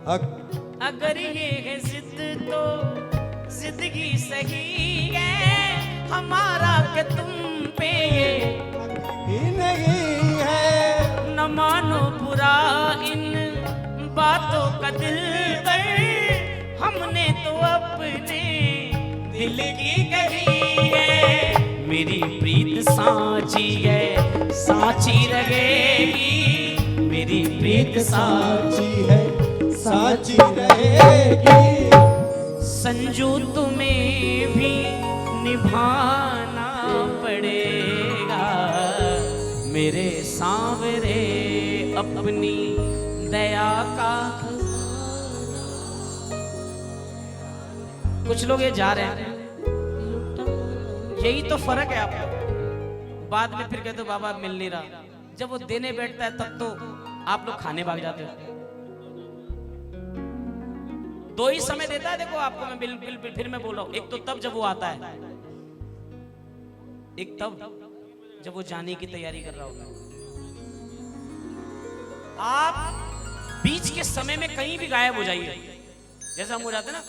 हक अगर ये है जिद तो जिंदगी सही है, हमारा के तुम पे ये ही नहीं है। न मानो बुरा इन बातों का दिल पर, हमने तो अपने दिल की कही है। मेरी प्रीत साची है, साची रहेगी, मेरी प्रीत साची है, साची रहेगी। संजू तुम्हें भी निभाना पड़ेगा, मेरे सांवरे अपनी दया का। कुछ लोग ये जा रहे हैं, यही तो फर्क है आपका। बाद में फिर कहते हो बाबा मिल नहीं रहा, जब वो देने बैठता है तब तो आप लोग खाने भाग जाते हो। 2 ही समय देता है, देखो आपको मैं बिल्कुल फिर मैं बोल रहा हूं, एक तो तब जब वो आता है, एक तब जब वो जाने की तैयारी कर रहा होता है। आप बीच के समय में कहीं भी गायब हो जाइए, जैसे हम हो जाते ना,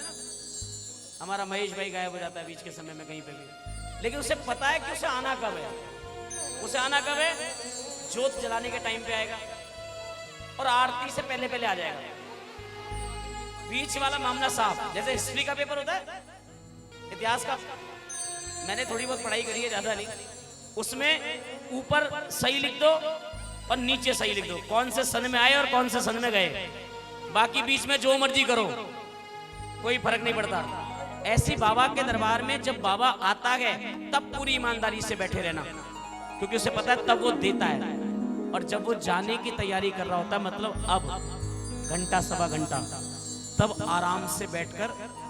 हमारा महेश भाई गायब हो जाता है बीच के समय में कहीं पे भी, लेकिन उसे पता है कि उसे आना कब है। उसे आना कब है? जोत जलाने के टाइम पे आएगा और आरती से पहले पहले आ जाएगा। बीच वाला मामला साफ, जैसे हिस्ट्री का पेपर होता है, इतिहास का, मैंने थोड़ी बहुत पढ़ाई करी है, ज्यादा नहीं। उसमें ऊपर सही लिख दो और नीचे सही लिख दो, कौन से सन में आए और कौन से सन में गए। बाकी बीच में जो मर्जी करो, कोई फर्क नहीं पड़ता। ऐसी बाबा के दरबार में जब बाबा आता है तब पूरी ईमानदारी से बैठे रहना, क्योंकि उसे पता है तब वो देता है। और जब वो जाने की तैयारी कर रहा होता है, मतलब अब घंटा सवा घंटा, तब आराम से बैठकर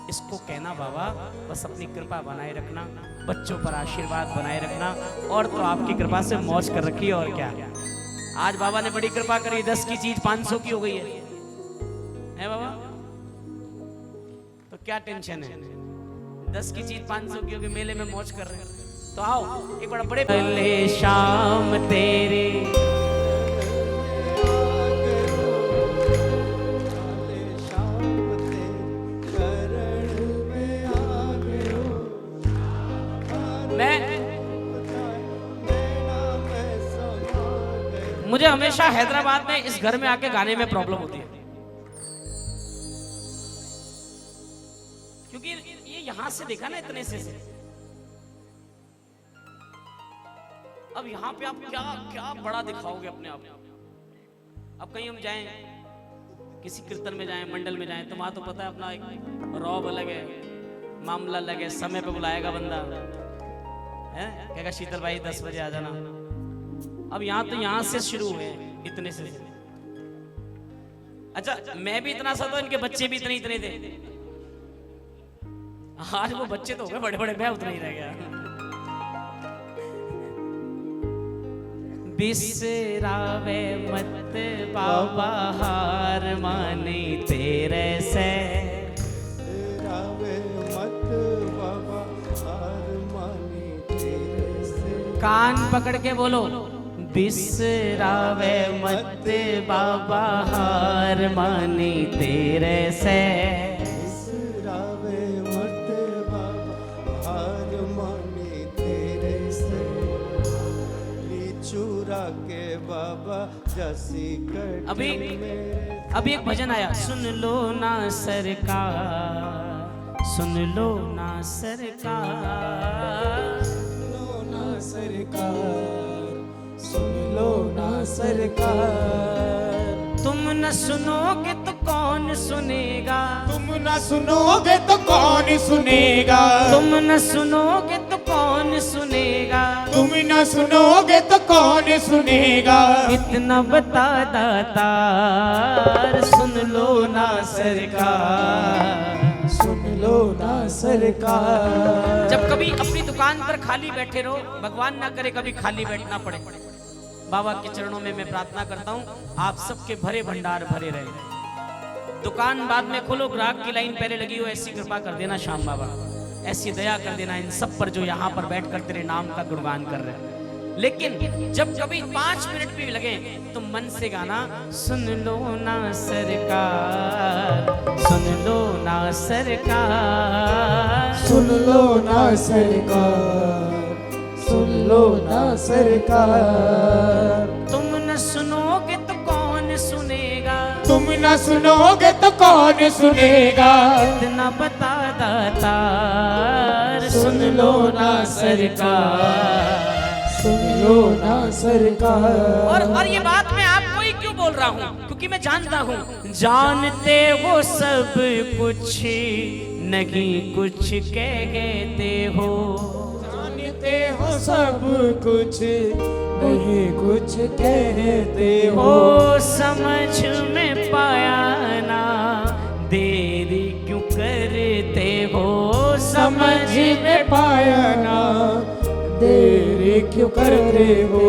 इसको कहना, बाबा बस अपनी कृपा बनाए रखना, बच्चों पर आशीर्वाद बनाए रखना, और तो आपकी कृपा से मौज कर रखी है। और क्या, आज बाबा ने बड़ी कृपा करी, 10 की चीज 500 की हो गई है बाबा? तो क्या टेंशन है, 10 की चीज 500 की होगी, मेले में मौज कर रहे हैं। तो आओ एक बड़ा बड़े ले शाम तेरे मुझे हमेशा हैदराबाद में इस घर में आके गाने में प्रॉब्लम होती है, क्योंकि ये यहां से देखा ना इतने से। अब यहां पे आप क्या क्या बड़ा दिखाओगे अपने आप। अब कहीं हम जाएं, किसी कीर्तन में जाएं, मंडल में जाएं, तो वहां तो पता है अपना एक रौब अलग है, मामला अलग है। समय पे बुलाएगा बंदा है, कहेगा शीतल भाई 10 बजे आ जाना। अब यहाँ तो यहाँ से शुरू हुए इतने से। अच्छा, मैं भी इतना सा था, इनके बच्चे भी इतने इतने थे। आज वो बच्चे तो हो गए बड़े बड़े, मैं उतना ही रह गया। बिसरावे मत बाबा हार मानी तेरे से, मत बाबा हार मानी तेरे से। कान पकड़ के बोलो, बिसरावे मत बाबा हार मानी तेरे से, बिसरावे मत बाबा हार मानी तेरे से। चूरा के बाबा जैसी कट अभी एक भजन आया, सुन लो ना सरकार, सुन लो ना सरकार, सुन लो ना सरकार, सुन लो ना सरकार। तुम न सुनोगे तो कौन सुनेगा, तुम न सुनोगे तो कौन सुनेगा, तुम न सुनोगे तो कौन सुनेगा, तुम न सुनोगे तो कौन सुनेगा। इतना बता दातार, सुन लो ना सरकार, सुन लो ना सरकार। जब कभी अपनी दुकान पर खाली बैठे रहो, भगवान ना करे कभी खाली बैठना पड़े, बाबा के चरणों में मैं प्रार्थना करता हूँ आप सबके भरे भंडार भरे रहे। दुकान बाद में खोलो, ग्राहक की लाइन पहले लगी हो, ऐसी कृपा कर देना श्याम बाबा, ऐसी दया कर देना इन सब पर जो यहाँ पर बैठकर तेरे नाम का गुणगान कर रहे हैं। लेकिन जब कभी 5 मिनट भी लगे तो मन से गाना, सुन लो ना सरकार, सुन लो ना सरकार, सुन लो ना सरकार, सुन लो ना सरकार। तुम न सुनोगे तो कौन सुनेगा, तुम न सुनोगे तो कौन सुनेगा। इतना बता दातार, सुन लो ना सरकार, सुन लो ना सरकार। और ये बात मैं आपको ही क्यों बोल रहा हूँ, क्योंकि मैं जानता हूँ, जानते हो सब कुछ नहीं कुछ कहते हो, जानते हो सब कुछ नहीं कुछ कहते हो। ओ समझ में पाया ना देरी क्यों करते हो, समझ में पाया ना देरी क्यों करते हो।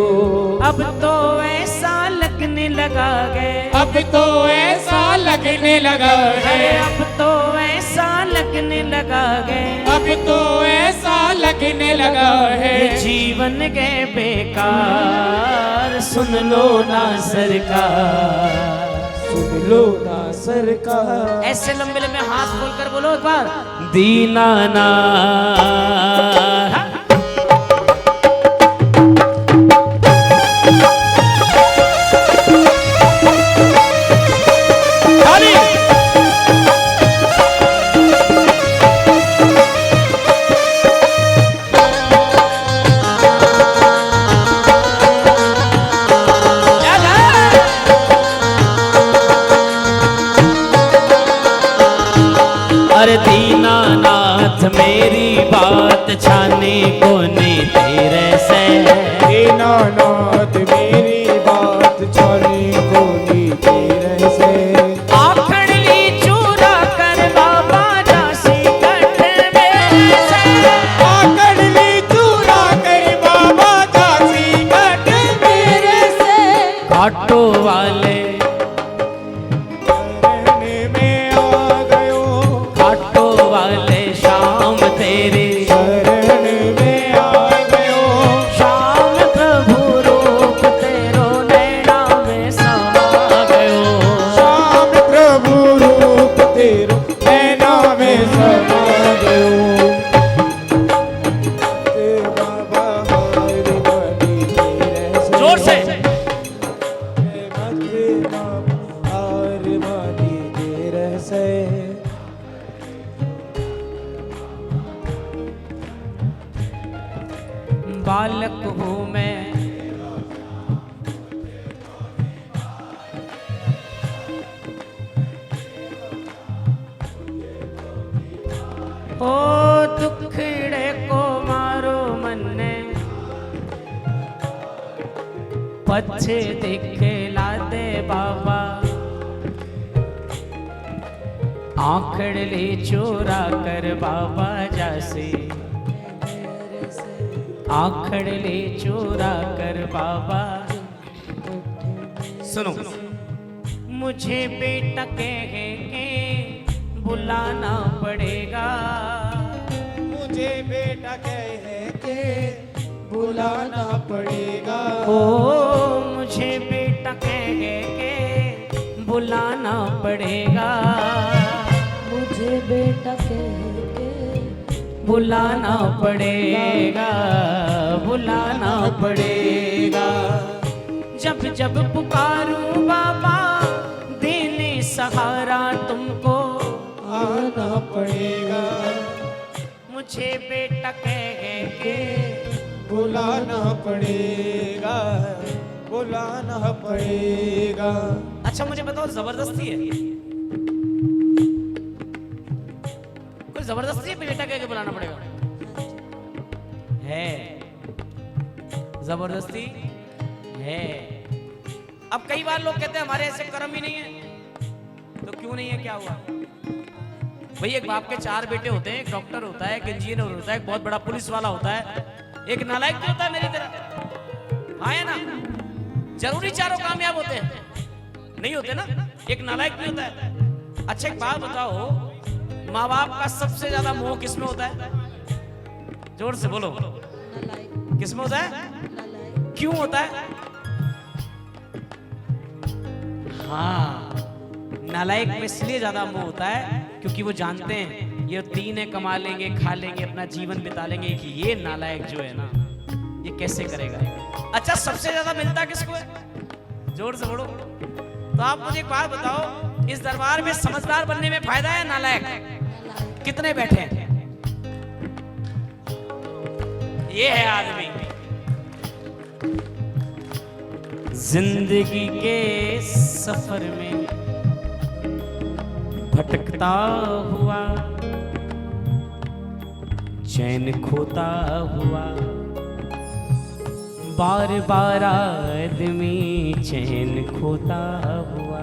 अब तो ऐसा लगने लगा है, अब तो ऐसा लगने लगा है, अब तो ऐसा लगने लगा है, अब तो ऐसा लगने लगा है। जीवन गए बेकार, सुन लो ना सरकार, सुन बोलो ना सरकार। ऐसे लंबे लंबे हाथ खोलकर बोलो एक बार। दीनानाथ अरे दीनानाथ मेरी बात छाने को नहीं तेरे से। दीनानाथ मेरी बात छाने को नहीं तेरे से। आखड़ ली चूरा कर बाबा जासी कट मेरे से। आकड़ ली चूरा कर बाबा जासी कट मेरे से। घाटों वाले रहने में आ गयो, घाटों वाले शाम तेरी शरण में आ गयो। शाम प्रभु रूप तेरो नैना में समा गयो। शाम प्रभु रूप तेरो नैना में समा गयो। ते बाबा हार मानी तेरे से। जोर से ते बाबा हार मानी तेरे से। बालक हूँ मैं ओ दुखड़े को मारो मन्ने पछे दिखला दे बाबा। आखड़ ले चोरा कर बाबा जासे। आखड़ ले चोरा कर बाबा। सुनो मुझे बेटा कह के बुलाना पड़ेगा। मुझे बेटा कह के बुलाना पड़ेगा। ओ मुझे बेटा कह के बुलाना पड़ेगा। मुझे बेटा कह के बुलाना पड़ेगा, बुलाना पड़ेगा। जब जब पुकारूं बाबा देने सहारा तुमको आना पड़ेगा। मुझे बेटा कह के बुलाना पड़ेगा, बुलाना पड़ेगा। अच्छा मुझे बताओ जबरदस्ती है? कोई जबरदस्ती है बेटा कह के बुलाना पड़ेगा? है जबरदस्ती है। अब कई बार लोग कहते हैं हमारे ऐसे कर्म ही नहीं है। तो क्यों नहीं है, क्या हुआ भाई? एक बाप के 4 बेटे होते हैं, एक डॉक्टर होता है, एक इंजीनियर होता है, एक बहुत बड़ा पुलिस वाला होता है, एक नालायक भी होता है मेरी तरह। हाँ है ना? जरूरी चारों कामयाब होते हैं? नहीं होते ना, एक नालायक भी होता है। अच्छा एक बात बताओ, माँ बाप का सबसे ज्यादा मोह किसमें होता है? जोर से बोलो, किसमें होता है? क्यों होता है? हाँ, नालायक में इसलिए ज्यादा मोह होता है क्योंकि वो जानते हैं ये 3 है, कमा लेंगे, खा लेंगे, अपना जीवन बिता लेंगे, कि ये नालायक जो है ना ये कैसे करेगा। अच्छा सबसे ज्यादा मिलता किसको है? जोर से बोलो। तो आप मुझे एक बात बताओ, इस दरबार में समझदार बनने में फायदा है? नालायक कितने बैठे हैं? ये है आदमी। जिंदगी के सफर में भटकता हुआ, चैन खोता हुआ, बार बार आदमी चैन खोता हुआ,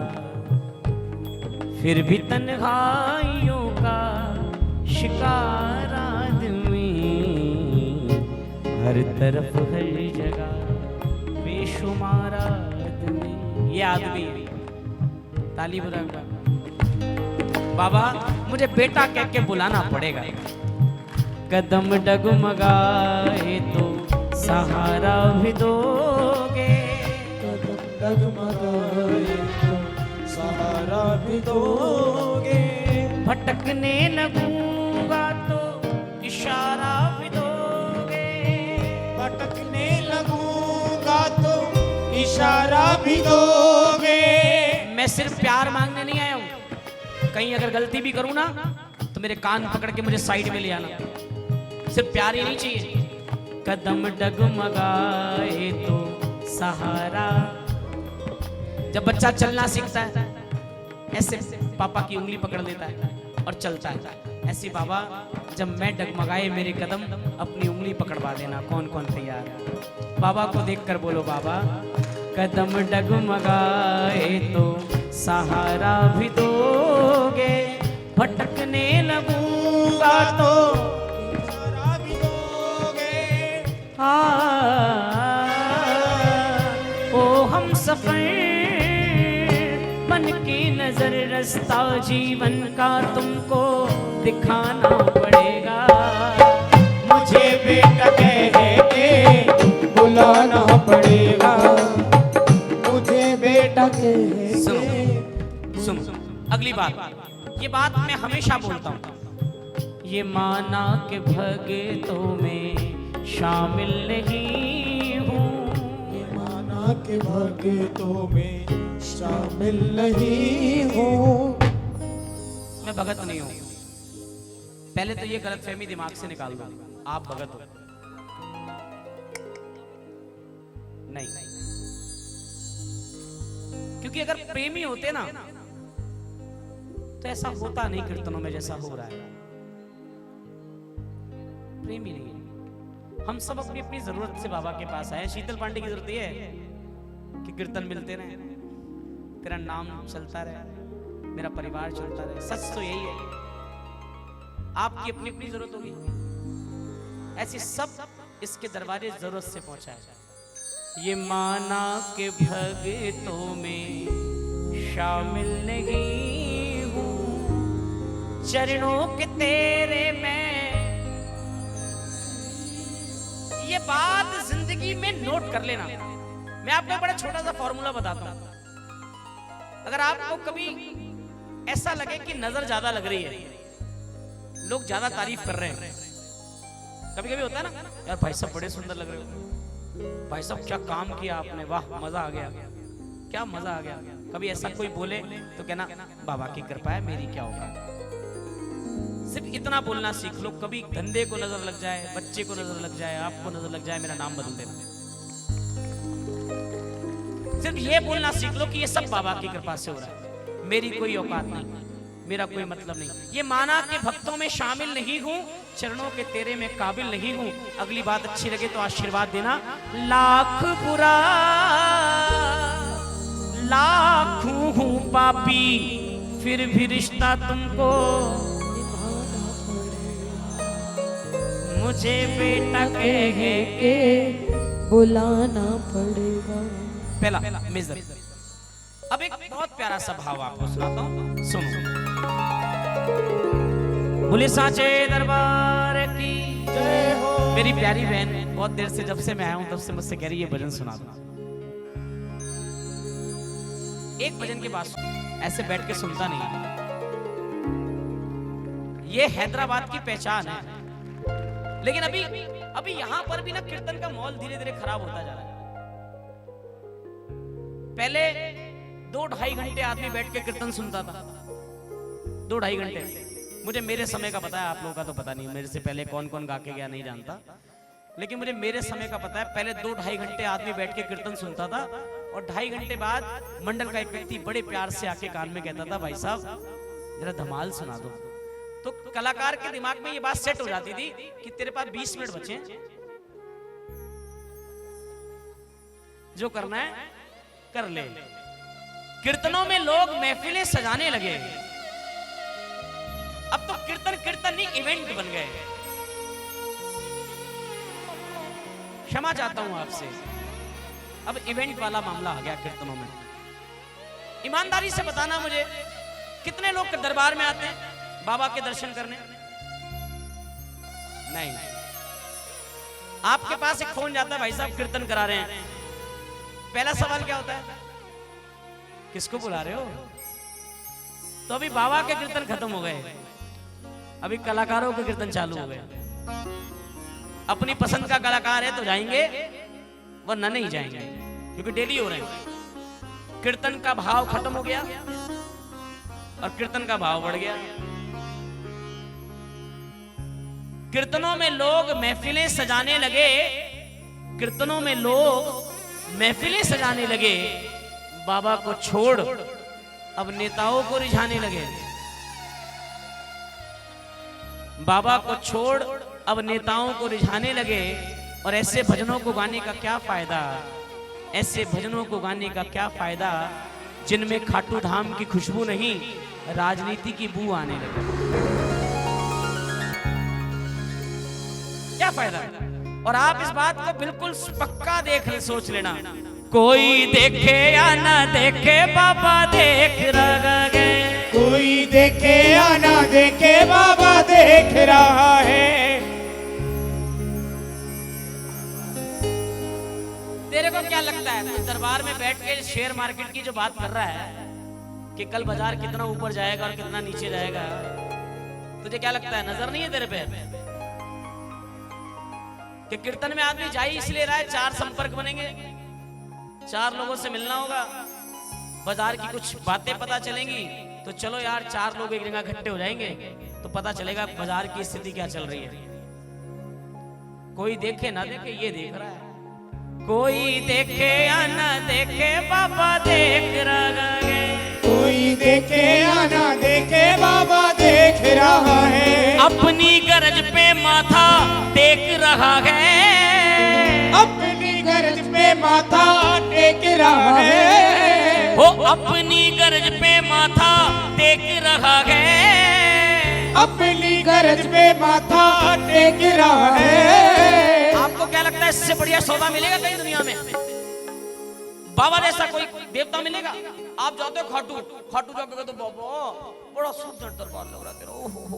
फिर भी तन्हाइयों का शिकार आदमी, हर तरफ हर जगह बेशुमार आदमी। ये आदमी है। ताली बजा बाबा, मुझे बेटा कह के बुलाना पड़ेगा। कदम डगमगाए तो सहारा भी दोगे, कदम डगमगाए तो सहारा भी दोगे, भटकने लगूंगा तो इशारा भी दोगे, भटकने लगूंगा तो इशारा भी दोगे। मैं सिर्फ प्यार मांगने नहीं आया हूं, कहीं अगर गलती भी करूं ना तो मेरे कान पकड़ के मुझे साइड में ले आना। सिर्फ प्यार ही नहीं चाहिए, कदम डगमगाए तो सहारा। जब बच्चा चलना सीखता है ऐसे पापा की उंगली पकड़ लेता है और चलता है, ऐसे बाबा जब मैं डगमगाए मेरे कदम अपनी उंगली पकड़वा देना। कौन कौन तैयार है? बाबा को देखकर बोलो, बाबा कदम डगमगाए तो सहारा भी दोगे, भटकने लगूंगा तो इशारा भी दोगे। ओ हम सफर मन की नजर, रास्ता जीवन का तुमको दिखाना पड़ेगा। मुझे बेटा कह के बुलाना पड़ेगा, मुझे बेटा कह के। सुनो अगली बात, ये बात मैं हमेशा बोलता हूँ, ये माना के भगतों में शामिल नहीं हूँ, ये माना के भगतों में शामिल नहीं हूँ। मैं भगत नहीं हूँ। पहले तो ये गलतफहमी दिमाग से निकाल दो, आप भगत हो। नहीं, क्योंकि अगर प्रेमी होते ना तो ऐसा होता नहीं कीर्तनों में जैसा हो रहा है। प्रेमी नहीं है, हम सब अपनी अपनी जरूरत से बाबा के पास आए। शीतल पांडे की जरूरत ये है कि कीर्तन मिलते रहे, तेरा नाम चलता रहे, मेरा परिवार चलता रहे। सच तो यही है, आपकी अपनी अपनी जरूरत होगी। ऐसे सब इसके दरबारे जरूरत से पहुंचा है। ये माना के भगतों में शामिल नहीं हूँ, चरणों के तेरे मैं। ये बात जिंदगी में नोट कर लेना। मैं आपको एक बड़ा छोटा सा फॉर्मूला बताता हूं। अगर आपको कभी ऐसा लगे कि नजर ज्यादा लग रही है, लोग ज्यादा तारीफ कर रहे हैं, कभी कभी होता है ना, यार भाई साहब बड़े सुंदर लग रहे हो, भाई साहब क्या काम किया आपने, वाह मजा आ गया, क्या मजा आ गया। कभी ऐसा कोई बोले तो कहना बाबा की कृपा है, मेरी क्या होगा। सिर्फ इतना बोलना सीख लो। कभी धंधे को नजर लग जाए, बच्चे को नजर लग जाए, आपको नजर लग जाए, मेरा नाम बदल देना। सिर्फ ये बोलना सीख लो कि ये सब बाबा की कृपा से हो रहा है, मेरी कोई औकात नहीं, मेरा कोई मतलब नहीं। ये माना के भक्तों में शामिल नहीं हूं, चरणों के तेरे में काबिल नहीं हूं। अगली बात अच्छी लगे तो आशीर्वाद देना। लाख बुरा लाखों हूं पापी, फिर भी रिश्ता तुमको मुझे बेटा कह के बुलाना पड़ेगा। पहला मेजर। अब एक बहुत प्यारा सा भाव आपको सुनाता हूं, सुनो। बोले साचे दरबार की जय हो। मेरी प्यारी बहन बहुत देर से, जब से मैं आया हूं तब से मुझसे कह रही है भजन सुना दो। एक भजन के बाद ऐसे बैठ के सुनता नहीं। ये हैदराबाद की पहचान है। लेकिन अभी यहां पर भी ना कीर्तन का माहौल धीरे धीरे खराब होता जा रहा है। पहले 2-2.5 घंटे आदमी बैठ के कीर्तन सुनता था, 2-2.5 घंटे। मुझे मेरे समय का पता है, आप लोगों का तो पता नहीं, मेरे से पहले कौन कौन गा के गया नहीं जानता, लेकिन मुझे मेरे समय का पता है। पहले 2-2.5 घंटे आदमी बैठ के कीर्तन सुनता था और 2.5 घंटे बाद मंडल का एक व्यक्ति बड़े प्यार से आके कान में कहता था, भाई साहब जरा धमाल सुना दो। तो कलाकार के दिमाग में ये बात सेट हो जाती थी कि तेरे पास 20 मिनट बचे, जो करना है कर ले। कीर्तनों में लोग महफिलें सजाने लगे। अब तो कीर्तन नहीं इवेंट बन गए। क्षमा चाहता हूं आपसे, अब इवेंट वाला मामला आ गया कीर्तनों में। ईमानदारी से बताना मुझे, कितने लोग दरबार में आते हैं बाबा के दर्शन करने? नहीं। आपके पास एक फोन जाता है, भाई साहब कीर्तन करा रहे हैं, पहला सवाल क्या होता है? किसको बुला रहे हो? तो अभी बाबा के कीर्तन खत्म हो गए, अभी कलाकारों के कीर्तन चालू हो गए। अपनी पसंद का कलाकार है तो जाएंगे, वरना नहीं जाएंगे, क्योंकि डेली हो रहे हैं। कीर्तन का भाव खत्म हो गया और कीर्तन का भाव बढ़ गया। कीर्तनों में लोग महफिलें सजाने लगे, कीर्तनों में लोग महफिलें सजाने लगे, बाबा को छोड़ अब नेताओं को रिझाने लगे। बाबा को छोड़ अब नेताओं को रिझाने लगे। और ऐसे भजनों को गाने का क्या फायदा, ऐसे भजनों को गाने का क्या फायदा जिनमें खाटू धाम की खुशबू नहीं, राजनीति की बू आने लगे। क्या फायदा? और आप इस बात को बिल्कुल पक्का सोच लेना, कोई देखे या ना देखे बाबा देख रहा है, कोई देखे या ना देखे बाबा देख रहा है। तेरे को क्या लगता है, तू दरबार में बैठ के शेयर मार्केट की जो बात कर रहा है कि कल बाजार कितना ऊपर जाएगा और कितना नीचे जाएगा, तुझे क्या लगता है, नजर नहीं है तेरे पे कि कीर्तन में आदमी जा ही इसलिए रहा है, 4 संपर्क बनेंगे, 4 लोगों से मिलना होगा, बाजार की कुछ बातें पता चलेंगी, तो चलो यार 4 लोग एक जगह इकट्ठे हो जाएंगे तो पता चलेगा बाजार की स्थिति क्या चल रही है। कोई देखे ना देखे ये देख रहा है, कोई देखे या ना देखे बाबा देख रहा है, कोई देखे या ना देखे बाबा देख रहा है। अपनी गरज पे माथा टेक रहा है, अपनी गरज पे माथा टेक रहा है, वो अपनी गरज पे माथा टेक रहा है, अपनी गरज पे माथा टेक रहा है। आपको क्या लगता है इससे बढ़िया सौदा मिलेगा कहीं दुनिया में? बाबा जैसा कोई देवता मिलेगा? आप जाते हो खाटू, खाटू जाके तो बाबा बड़ा सुंदर दरबार लग रहा तेरा, ओहो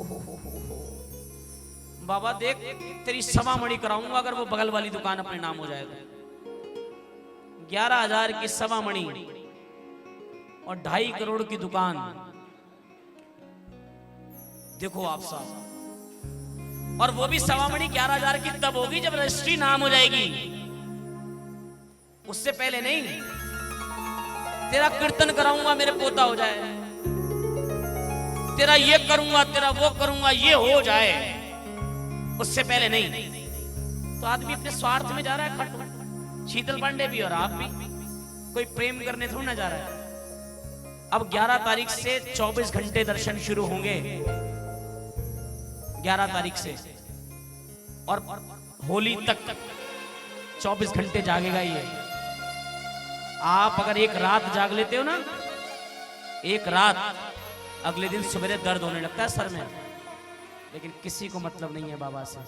बाबा देख तेरी सवा मणि कराऊंगा अगर वो बगल वाली दुकान अपने नाम हो जाए तो। 11,000 की सवा मणि और 2.5 करोड़ की दुकान, देखो आप साहब, और वो भी सवा मणि 11,000 की तब होगी जब रजिस्ट्री नाम हो जाएगी, उससे पहले नहीं। तेरा कीर्तन कराऊंगा मेरे पोता हो जाए, तेरा ये करूंगा तेरा वो करूंगा ये हो जाए, उससे पहले नहीं। तो आदमी अपने स्वार्थ में जा रहा है खाटू, शीतल पांडे भी और आप भी, कोई प्रेम करने थोड़ा ना जा रहा है। अब 11 तारीख से 24 घंटे दर्शन शुरू होंगे, 11 तारीख से, और होली तक 24 घंटे जागेगा ये। आप अगर एक रात जाग लेते हो ना, एक रात, अगले दिन सवेरे दर्द होने लगता है सर में, लेकिन किसी को मतलब नहीं है बाबा से,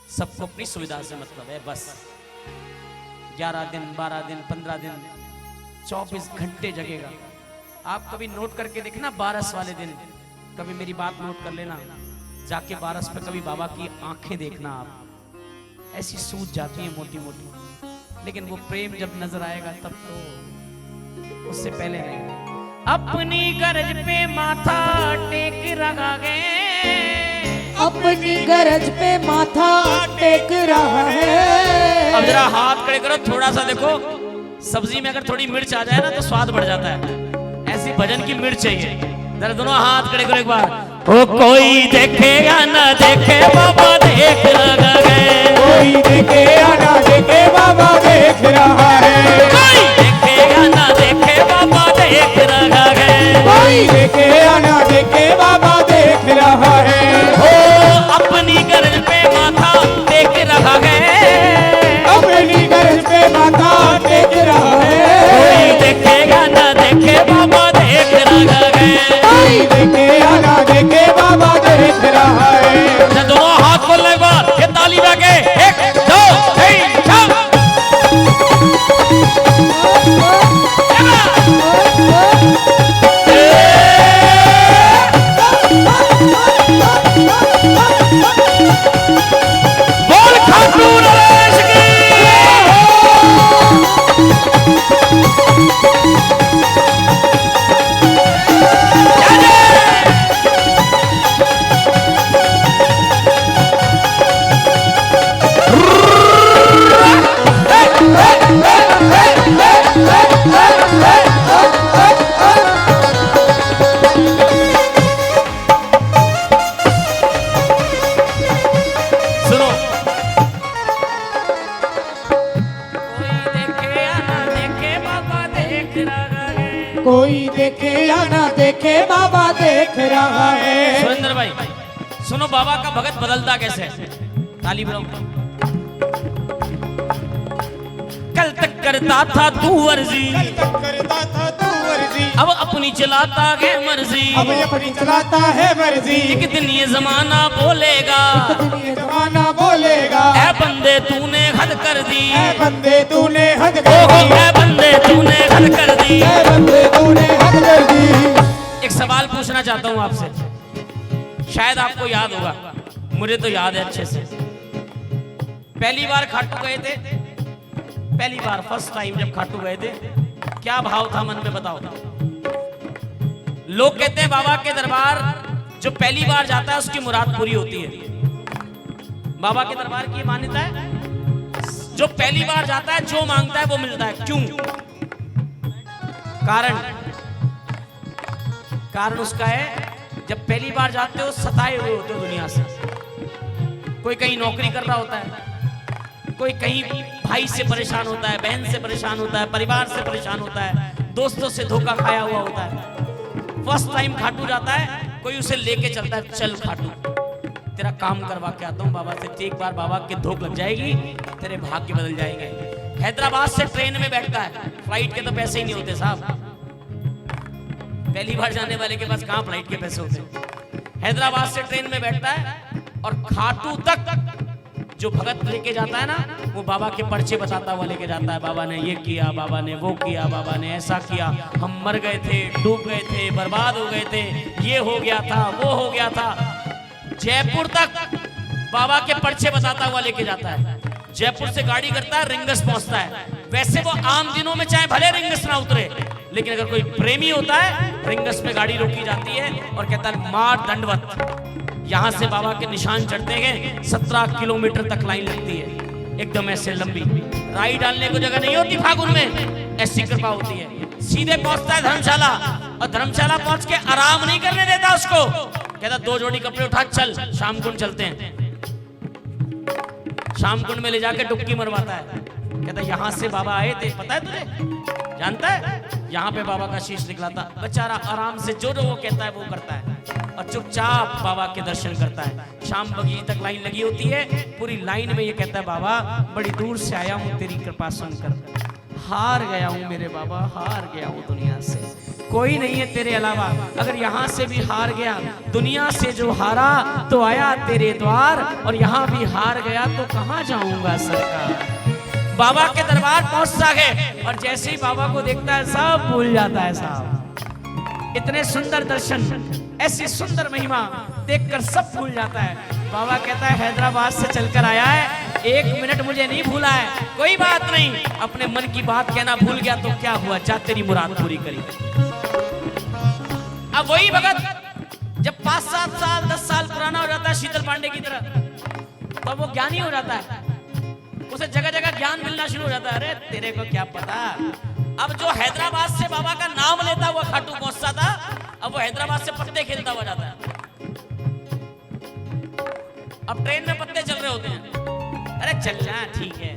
सबको अपनी सुविधा से मतलब है बस। 11 दिन 12 दिन 15 दिन 24 घंटे जगेगा। आप कभी नोट करके देखना 12 वाले दिन, कभी मेरी बात नोट कर लेना, जाके 12 पे कभी बाबा की आंखें देखना, आप ऐसी सूझ जाती है मोटी मोटी, लेकिन वो प्रेम जब नजर आएगा तब तो, उससे पहले नहीं। अपनी गरज पे माथा टेक रहा है, अपनी गरज पे माथा टेक रहा है। अब जरा हाथ खड़े करो, थोड़ा सा देखो, सब्जी में अगर थोड़ी मिर्च आ जाए ना तो स्वाद बढ़ जाता है, ऐसी भजन की मिर्च चाहिए। जरा दोनों हाथ खड़े करो एक बार। ओ कोई देखे या ना देखे बाबा देख रहा है, कोई देखे या ना देखे बाबा देख रहा है, कोई देखे या ना देखे बाबा देख रहा है, कोई देखे या ना देखे बाबा देख रहा है। ओ अपनी गरज पे माथा टेक रहा है, अपनी गरज पे माथा टेक रहा है, कोई देखे या ना देखे बाबा देख रहा है, कोई देखे या ना देखे बाबा देख रहा है। दोनों हाथ खोलने एक बार, ये ताली बजा के 1 2 3 4। बोल खाटू नरेश की। कोई देखे या ना देखे बाबा देख रहा है। सुरेंद्र भाई सुनो, बाबा का भगत बदलता कैसे है? ताली बजाओ। कल तक करता था तू वर्जी, कल तक करता था तू वर्जी, अब अपनी चलाता है मर्जी, अब अपनी चलाता है मर्जी। एक दिन ये जमाना बोलेगा, एक दिन ये जमाना बोलेगा, ऐ बंदे तूने हद कर दी, ऐ बंदे तूने हद ओ कर हो दी, ऐ बंदे तूने हद कर दी। ऐ बंदे तूने हद कर दी। एक सवाल पूछना चाहता हूँ आपसे, शायद आपको याद होगा, मुझे तो याद है अच्छे से। पहली बार खाटू गए थे, पहली बार फर्स्ट टाइम जब खाटू गए थे, क्या भाव था मन में बताओ? लोग कहते हैं बाबा के दरबार जो पहली बार जाता है उसकी मुराद पूरी होती है। बाबा के दरबार की मान्यता है, जो पहली बार जाता है जो मांगता है वो मिलता है। क्यों? कारण उसका है, जब पहली बार जाते हो सताए हुए होते हो दुनिया से। कोई कहीं नौकरी कर रहा होता है, कोई कहीं भाई से परेशान होता है, बहन से परेशान होता है, परिवार से परेशान होता है, दोस्तों से धोखा खाया हुआ होता है। फर्स्ट टाइम खाटू जाता है, कोई उसे लेके चलता है, चल खाटू तेरा काम करवा के आता हूँ बाबा से, एक बार बाबा के धोख लग जाएगी, तेरे भाग्य बदल जाएंगे। हैदराबाद से ट्रेन में बैठता है, फ्लाइट के तो पैसे ही नहीं होते साहब, पहली बार जाने वाले के पास कहाँ फ्लाइट के पैसे होते। हैदराबाद से ट्रेन में बैठता है और खाटू तक जो भगत लेके जाता है ना, वो बाबा के पर्चे बताता हुआ लेके जाता है। बाबा ने ये किया, बाबा ने वो किया, बाबा ने ऐसा किया, हम मर गए थे, डूब गए थे, बर्बाद हो गए थे, ये हो गया था, वो हो गया था। जयपुर तक बाबा के पर्चे बताता हुआ लेके जाता है। जयपुर से गाड़ी करता है, रिंगस पहुंचता है। वैसे वो आम दिनों में चाहे भले रिंगस ना उतरे, लेकिन अगर कोई प्रेमी होता है, रिंगस में गाड़ी रोकी जाती है और कहता है मार दंडवत। यहाँ से बाबा के निशान चढ़ते हैं, 17 किलोमीटर तक लाइन लगती है, एकदम ऐसे लंबी। राई डालने को जगह नहीं होती फागुन में, ऐसी कृपा होती है। सीधे पहुंचता है धर्मशाला, और धर्मशाला पहुंच के आराम नहीं करने देता उसको, कहता 2 जोड़ी कपड़े उठा, चल शाम कुंड चलते हैं। शाम कुंड में ले जाके डुबकी मरवाता है, कहता यहाँ से बाबा आए थे, पता है तुझे, जानता है? यहाँ पे बाबा का शीश निकला था। बेचारा आराम से जो वो कहता है वो करता है और चुपचाप बाबा के दर्शन करता है। शाम बगीचे तक लाइन लगी होती है, पूरी लाइन में ये कहता है बाबा बड़ी दूर से आया हूँ तेरी कृपा सुनकर, हार गया हूँ मेरे बाबा, हार गया हूँ दुनिया से, कोई नहीं है तेरे अलावा। अगर यहाँ से भी हार गया, दुनिया से जो हारा तो आया तेरे द्वार, और यहाँ भी हार गया तो कहाँ जाऊंगा सरकार। बाबा के दरबार पहुंचता है और जैसे ही बाबा को देखता है सब भूल जाता है साहब। इतने सुंदर दर्शन, ऐसी सुंदर महिमा देखकर सब भूल जाता है। बाबा कहता है हैदराबाद से चलकर आया है, 1 मिनट मुझे नहीं भूला है, कोई बात नहीं, अपने मन की बात कहना भूल गया तो क्या हुआ, जा तेरी मुराद पूरी करी। अब वही भगत जब 5-7 साल 10 साल पुराना हो जाता है, शीतल पांडे की तरह, तो वो ज्ञानी हो जाता है, उसे जगह जगह ज्ञान मिलना शुरू हो जाता है। अरे तेरे को क्या पता। अब जो हैदराबाद से बाबा का नाम लेता हुआ खाटू पहुंचता था, अब वो हैदराबाद से पत्ते खेलता हुआ जाता है। अब ट्रेन में पत्ते चल रहे होते हैं, अरे चल जा ठीक है।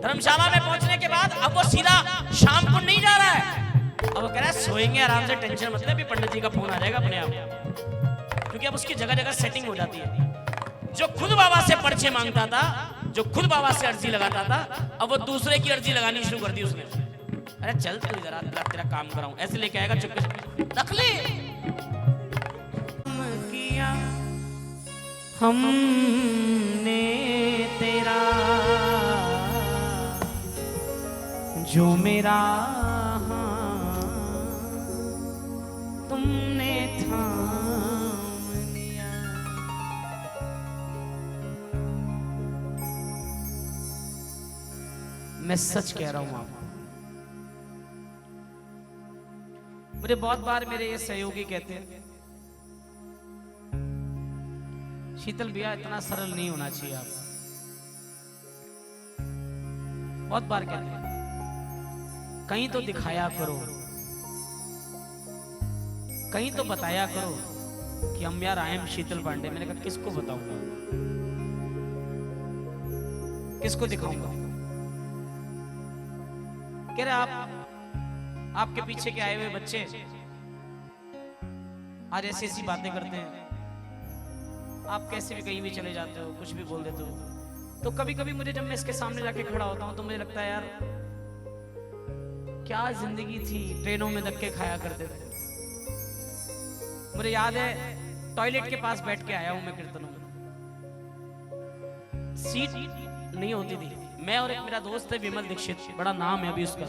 धर्मशाला में पहुंचने के बाद अब वो सीधा शाम को नहीं जा रहा है, अब वो कह रहा है सोएंगे आराम से, टेंशन मत ले, अभी पंडित जी का फोन आ जाएगा अपने आप, क्योंकि अब उसकी जगह जगह सेटिंग हो जाती है। जो खुद बाबा से पर्चे मांगता था, जो खुद बाबा से अर्जी लगाता था, अब वो दूसरे की अर्जी लगानी शुरू कर दी उसने। अरे चल तू जरा तेरा काम कराऊं, ऐसे लेके आएगा चुपके से, नकली किया हमने तेरा, जो मेरा तुमने थाम लिया। मैं सच कह रहा हूं आपको, मुझे बहुत बार मेरे ये सहयोगी कहते हैं शीतल भैया इतना सरल नहीं होना चाहिए आप, बहुत बार कहते हैं कहीं तो दिखाया करो, कहीं तो बताया करो कि हम यार आई एम शीतल पांडे। मैंने कहा किसको बताऊंगा, किसको दिखाऊंगा। कह रहे आपके पीछे के आए हुए बच्चे आज ऐसी ऐसी बातें करते हैं, आप कैसे भी कहीं भी चले जाते हो, कुछ भी बोल देते हो। तो कभी कभी मुझे, जब मैं इसके सामने जाके खड़ा होता हूँ, तो मुझे लगता है यार क्या जिंदगी थी, ट्रेनों में धक्के खाया करते थे। मुझे याद है टॉयलेट के पास बैठ के आया हूं मैं कीर्तनों में, सीट नहीं होती थी। मैं और एक मेरा दोस्त है विमल दीक्षित, बड़ा नाम है अभी उसका,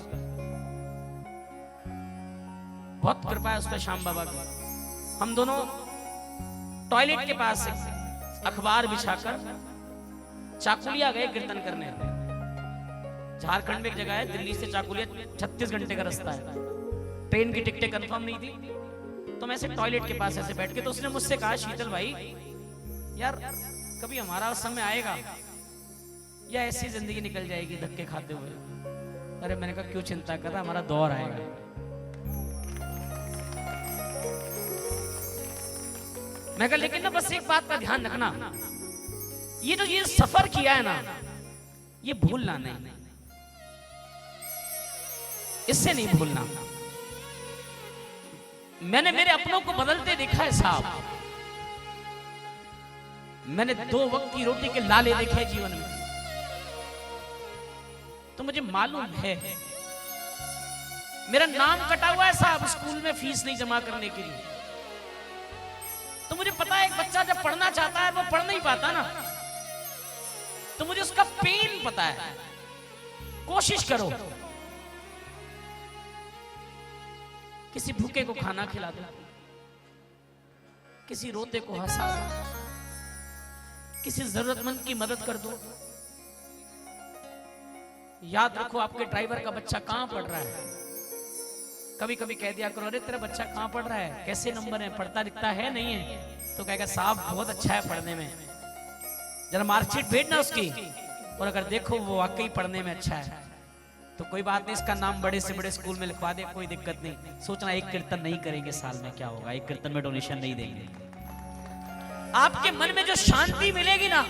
बहुत कृपा है उसका श्याम बाबा की। हम दोनों टॉयलेट के पास से अखबार बिछाकर चाकुलिया गए कीर्तन करने। झारखंड में एक जगह है, दिल्ली से चाकुलिया 36 घंटे का रास्ता है, ट्रेन की टिकटें कंफर्म नहीं थी। तो मैं ऐसे टॉयलेट के पास ऐसे बैठ के, तो उसने मुझसे कहा, शीतल भाई यार कभी हमारा समय आएगा या ऐसी जिंदगी निकल जाएगी धक्के खाते हुए। अरे मैंने कहा क्यों चिंता कर रहा, हमारा दौर आएगा। मैं कहा लेकिन ना बस एक बात का ध्यान रखना, ये जो ये सफर किया है ना, ये भूलना नहीं, इससे नहीं भूलना। मैंने मेरे अपनों को बदलते देखा है साहब, मैंने 2 वक्त की रोटी के लाले देखे जीवन में, तो मुझे मालूम है। मेरा नाम कटा हुआ है साहब स्कूल में फीस नहीं जमा करने के लिए, तो मुझे पता है एक बच्चा जब पढ़ना चाहता है वो पढ़ नहीं पाता ना, तो मुझे उसका पेन पता है। कोशिश करो किसी भूखे को खाना खिला दो, किसी रोते को हंसा दो, किसी जरूरतमंद की मदद कर दो। याद रखो आपके ड्राइवर का बच्चा कहां पढ़ रहा है। कभी कभी कह दिया करो, अरे तेरा बच्चा कहां पढ़ रहा है, कैसे नंबर है, पढ़ता लिखता है नहीं है, तो कहेगा साहब बहुत अच्छा है पढ़ने में, जरा मार्कशीट भेजना उसकी, और अगर देखो वो वाकई पढ़ने में अच्छा है तो कोई बात नहीं, इसका नाम बड़े से बड़े स्कूल में लिखवा दे, कोई दिक्कत नहीं। सोचना एक कीर्तन नहीं करेंगे साल में क्या होगा, एक कीर्तन में डोनेशन नहीं देंगे। आपके मन में जो शांति मिलेगी ना,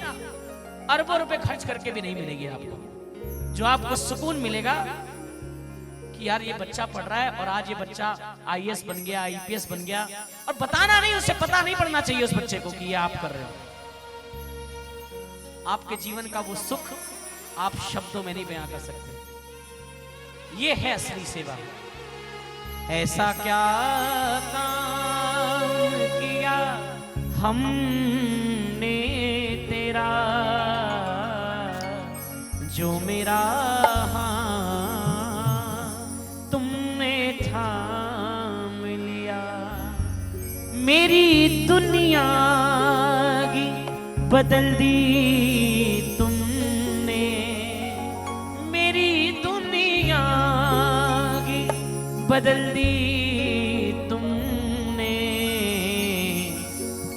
अरबों रुपए खर्च करके भी नहीं मिलेगी आपको। जो आपको सुकून मिलेगा कि यार ये बच्चा पढ़ रहा है और आज ये बच्चा आईएएस बन गया, आईपीएस बन गया, और बताना नहीं, उसे पता नहीं पड़ना चाहिए उस बच्चे को कि ये आप कर रहे हो। आपके जीवन का वो सुख आप शब्दों में नहीं बयां कर सकते। ये है असली सेवा। ऐसा क्या काम किया हमने तेरा, जो मेरा हाथ तुमने थाम लिया। मेरी दुनिया की बदल दी तुमने, मेरी दुनिया की बदल दी तुमने,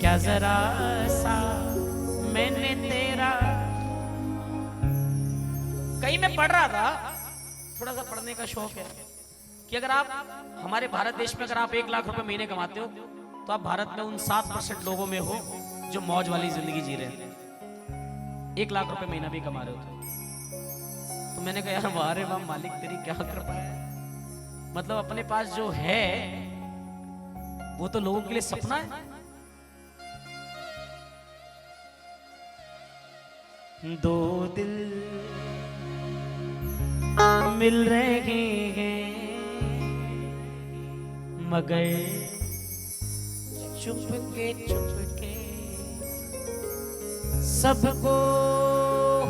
क्या जरा सा मैंने तेरा। कहीं मैं पढ़ रहा था, थोड़ा सा पढ़ने का शौक है, कि अगर आप हमारे भारत देश में अगर आप 1 लाख रुपए महीने कमाते हो तो आप भारत में उन 7% लोगों में हो जो मौज वाली जिंदगी जी रहे हैं। 1 लाख रुपए महीना भी कमा रहे हो तो मैंने कहा यार वाह रे वाह मालिक तेरी क्या कृपा है। मतलब अपने पास जो है वो तो लोगों के लिए सपना है। दो दिल मिल रहे हैं मगर चुपके चुपके सबको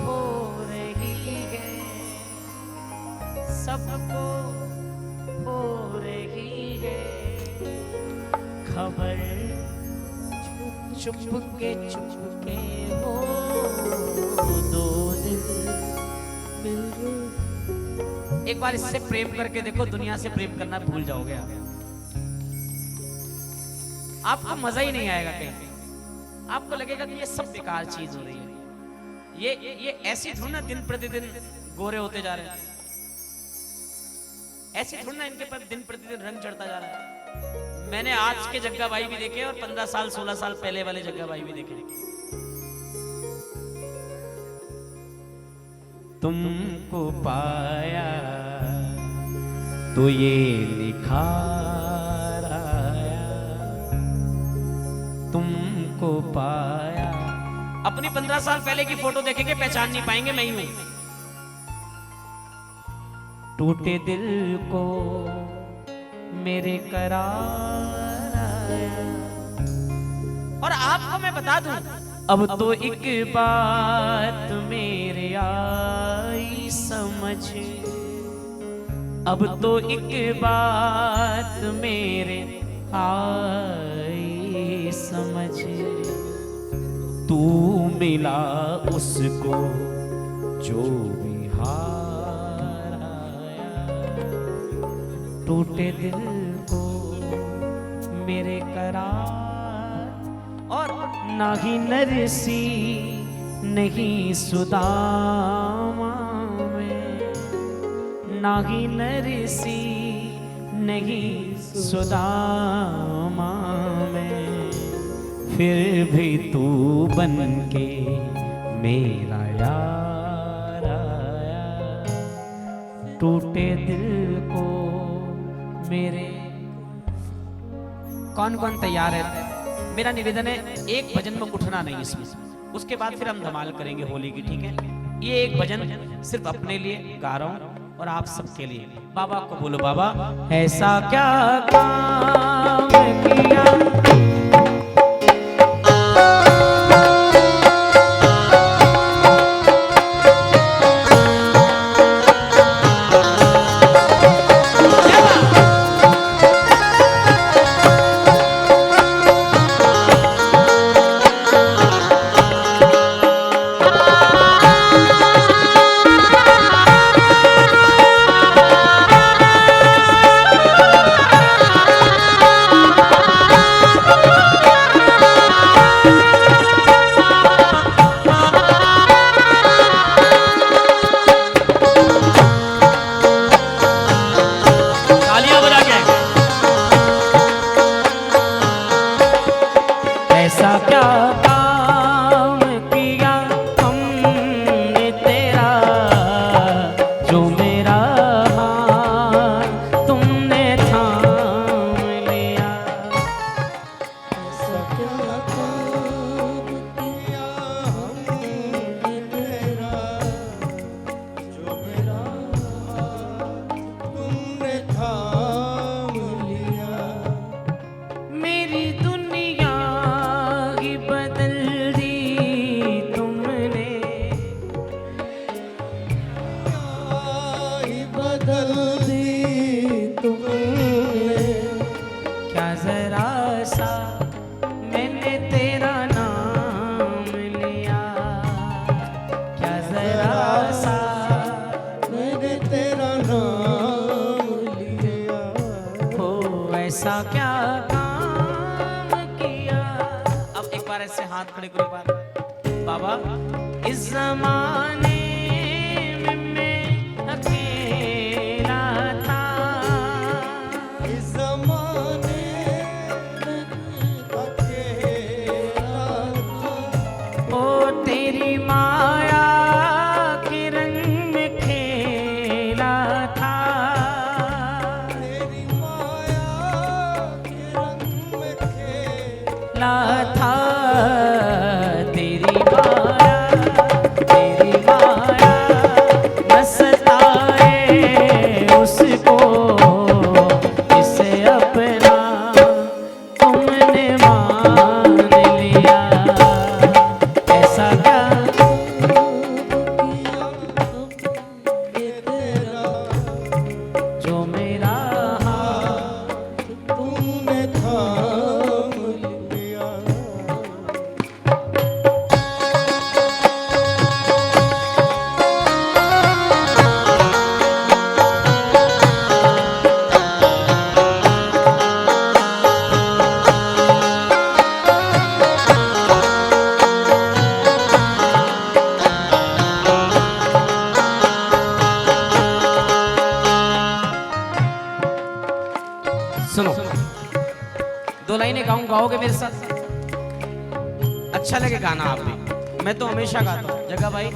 हो रही है, सबको हो रही है खबर, चुपके चुपके हो दो दिल मिल रहे। एक बार इससे प्रेम करके देखो, दुनिया से प्रेम करना भूल जाओगे आपको मजा ही नहीं आएगा कहीं। आपको लगेगा कि ये सब बेकार चीज हो रही है, ये ऐसी थोड़ी ना दिन प्रतिदिन गोरे होते जा रहे हैं, ऐसी थोड़ी ना इनके पर दिन प्रतिदिन रंग चढ़ता जा रहा है। मैंने आज के जग्गा भाई भी देखे और 15 साल 16 साल पहले वाले जग्गा भाई भी देखे। तुमको पाया तो ये निखार आया, तुमको पाया। अपनी 15 साल पहले की फोटो देखेंगे पहचान नहीं पाएंगे मैं ही हूं। टूटे दिल को मेरे करार आया। और आपको मैं बता दूं, अब तो एक बात मेरे आई समझ, अब तो एक बात मेरे आई समझ, तू मिला उसको जो भी हार आया। टूटे दिल को मेरे करार, और ना ही नरसी नहीं सुदामा में, ना ही नरसी नहीं सुदामा में, फिर भी तू बन के मेरा यार आया। टूटे दिल को मेरे। कौन कौन तैयार है? मेरा निवेदन है एक भजन में उठना नहीं इसमें, उसके बाद फिर हम धमाल करेंगे होली की, ठीक है? ये एक भजन सिर्फ अपने लिए गा रहा हूं और आप सबके लिए। बाबा को बोलो, बाबा ऐसा क्या काम किया, ऐसा क्या काम किया हमने तेरा, जो मेरा हाथ तुमने थाम लिया। ऐसा क्या काम किया हमने तेरा, जो मेरा तुमने थाम लिया। मेरी दुनिया ही बदल दी तुमने, ही बदल दी तुमने। क्या जरा सा मैंने तेरा नाम लिया, क्या जरा सा मैंने तेरा नाम लिया। हो ऐसा क्या काम किया। अब एक बार ऐसे हाथ खड़े करो, एक बार। बाबा इस जमाने में मैं अकेला था, इस जमाने में अकेला था। ओ तेरी माया के रंग में खेला था, तेरी माया के रंग में ला था। तेरी माया न सताए उसको, इसे अपना तुमने मान लिया। ऐसा क्या किया हमने तेरा, जो मेरा हाथ तुमने थाम लिया। सुनो, दो लाइनें गाऊं, गाओगे मेरे साथ? अच्छा लगे गाना आप भी, मैं तो हमेशा गाता हूं। जगह भाई,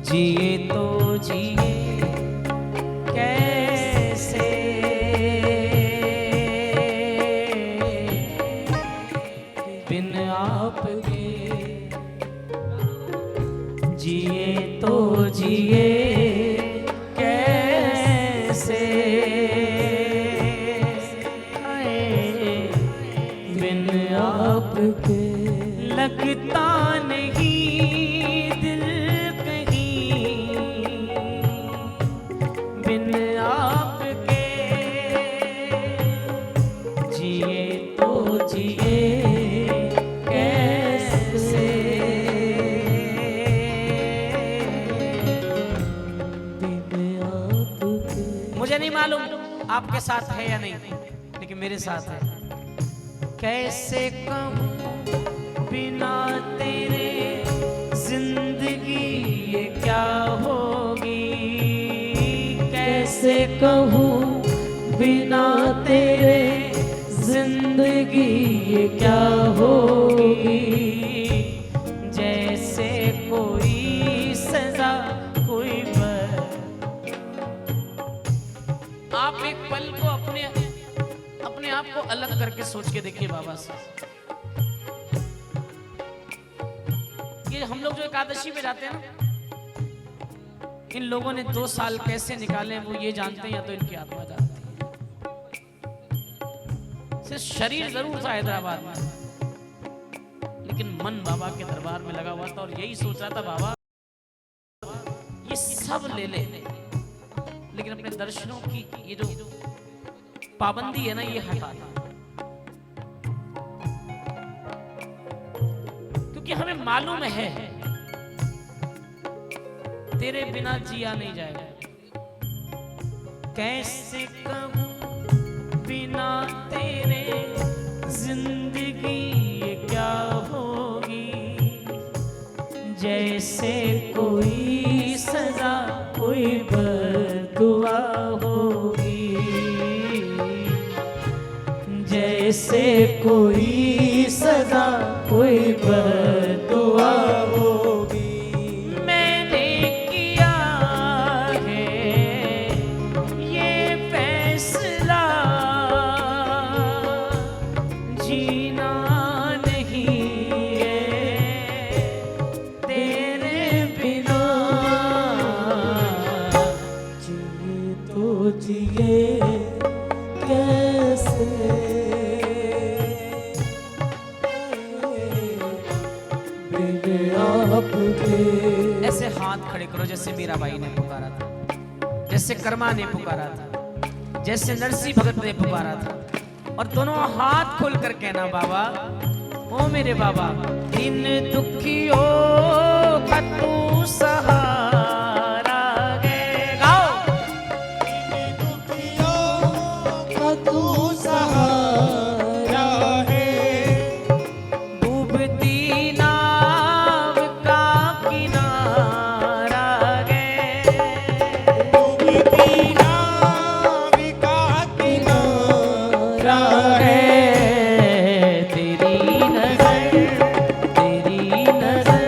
जिए तो जिए कैसे बिन आपके जिए तो जिए कैसे बिन आपके लगता नहीं दिल कहीं बिन आपके जिए तो जिए कैसे बिन आपके। मुझे नहीं मालूम आपके साथ है या नहीं, लेकिन मेरे साथ है। कैसे कहूँ बिना तेरे जिंदगी ये क्या होगी, कैसे कहूँ बिना तेरे जिंदगी ये क्या होगी। जैसे कोई सजा कोई बर। आप एक पल को अपने आप को अलग करके सोच के देखिए बाबा से। ये हम लोग जो एकादशी में जाते हैं ना, इन लोगों ने 2 साल कैसे निकाले वो ये जानते हैं या तो इनकी आत्मा जानती है। सिर्फ शरीर जरूर था हैदराबाद में, लेकिन मन बाबा के दरबार में लगा हुआ था और यही सोच रहा था बाबा ये सब ले ले, लेकिन अपने दर्शनों की ये जो पाबंदी है ना ये हटाना, क्योंकि हमें मालूम है तेरे बिना जिया नहीं जाएगा। कैसे कहूँ बिना तेरे जिंदगी ये क्या होगी। जैसे कोई सजा कोई बददुआ होगी। जैसे कोई सजा कोई बददुआ होगी। मैंने किया है ये फैसला जीना नहीं है तेरे बिना। जिए तो जिए कैसे ऐसे हाथ खड़े करो जैसे मीराबाई ने पुकारा था, जैसे कर्मा ने पुकारा था, जैसे नरसिंह भगत ने पुकारा था। और दोनों हाथ खोल कर कहना बाबा ओ मेरे बाबा, इन दुखियों का तू सहारा है। गाओ। इन दुखियों का तू सहारा है। डूबती नाव का किनारा है। डूबती नाव का किनारा है। तेरी नजर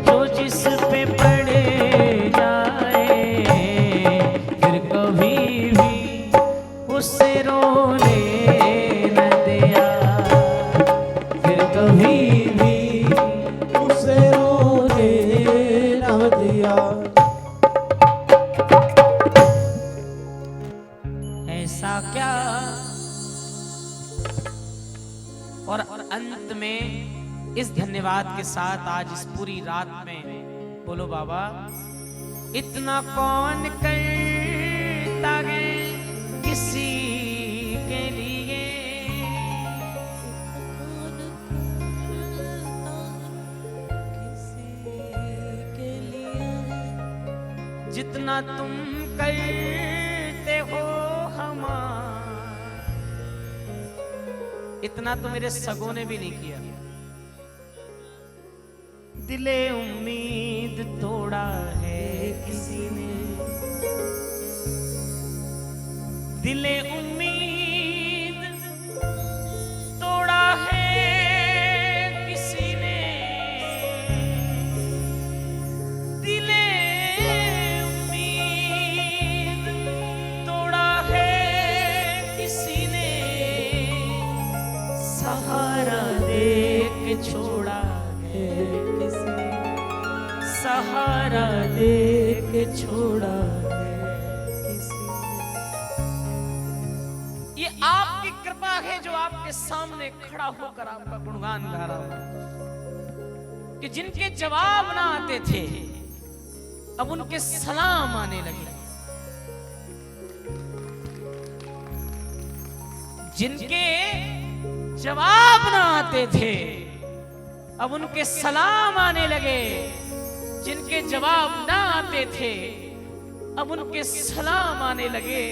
जो जिस पे पड़े जाए, फिर कभी भी उसे रोने न दिया। फिर कभी भी उसे रोने न दिया। ऐसा क्या। और अंत में इस धन्यवाद के साथ आज इस पूरी रात में बोलो बाबा, इतना कौन करता है किसी के लिए। जितना तुम करते हो हमारा, इतना तो मेरे सगों ने भी नहीं किया। दिले उम्मीद तोड़ा है किसी ने। दिले उम्मीद तोड़ा है किसी ने। दिले उम्मीद के छोड़ा है किसी, सहारा दे के छोड़ा है किसी। ये आपकी कृपा है जो आपके सामने खड़ा होकर आपका गुणगान गा रहा हूं कि जिनके जवाब ना आते थे अब उनके सलाम आने लगे, जिनके जवाब ना आते थे अब उनके सलाम आने लगे, जिनके जवाब ना आते थे अब उनके सलाम आने लगे।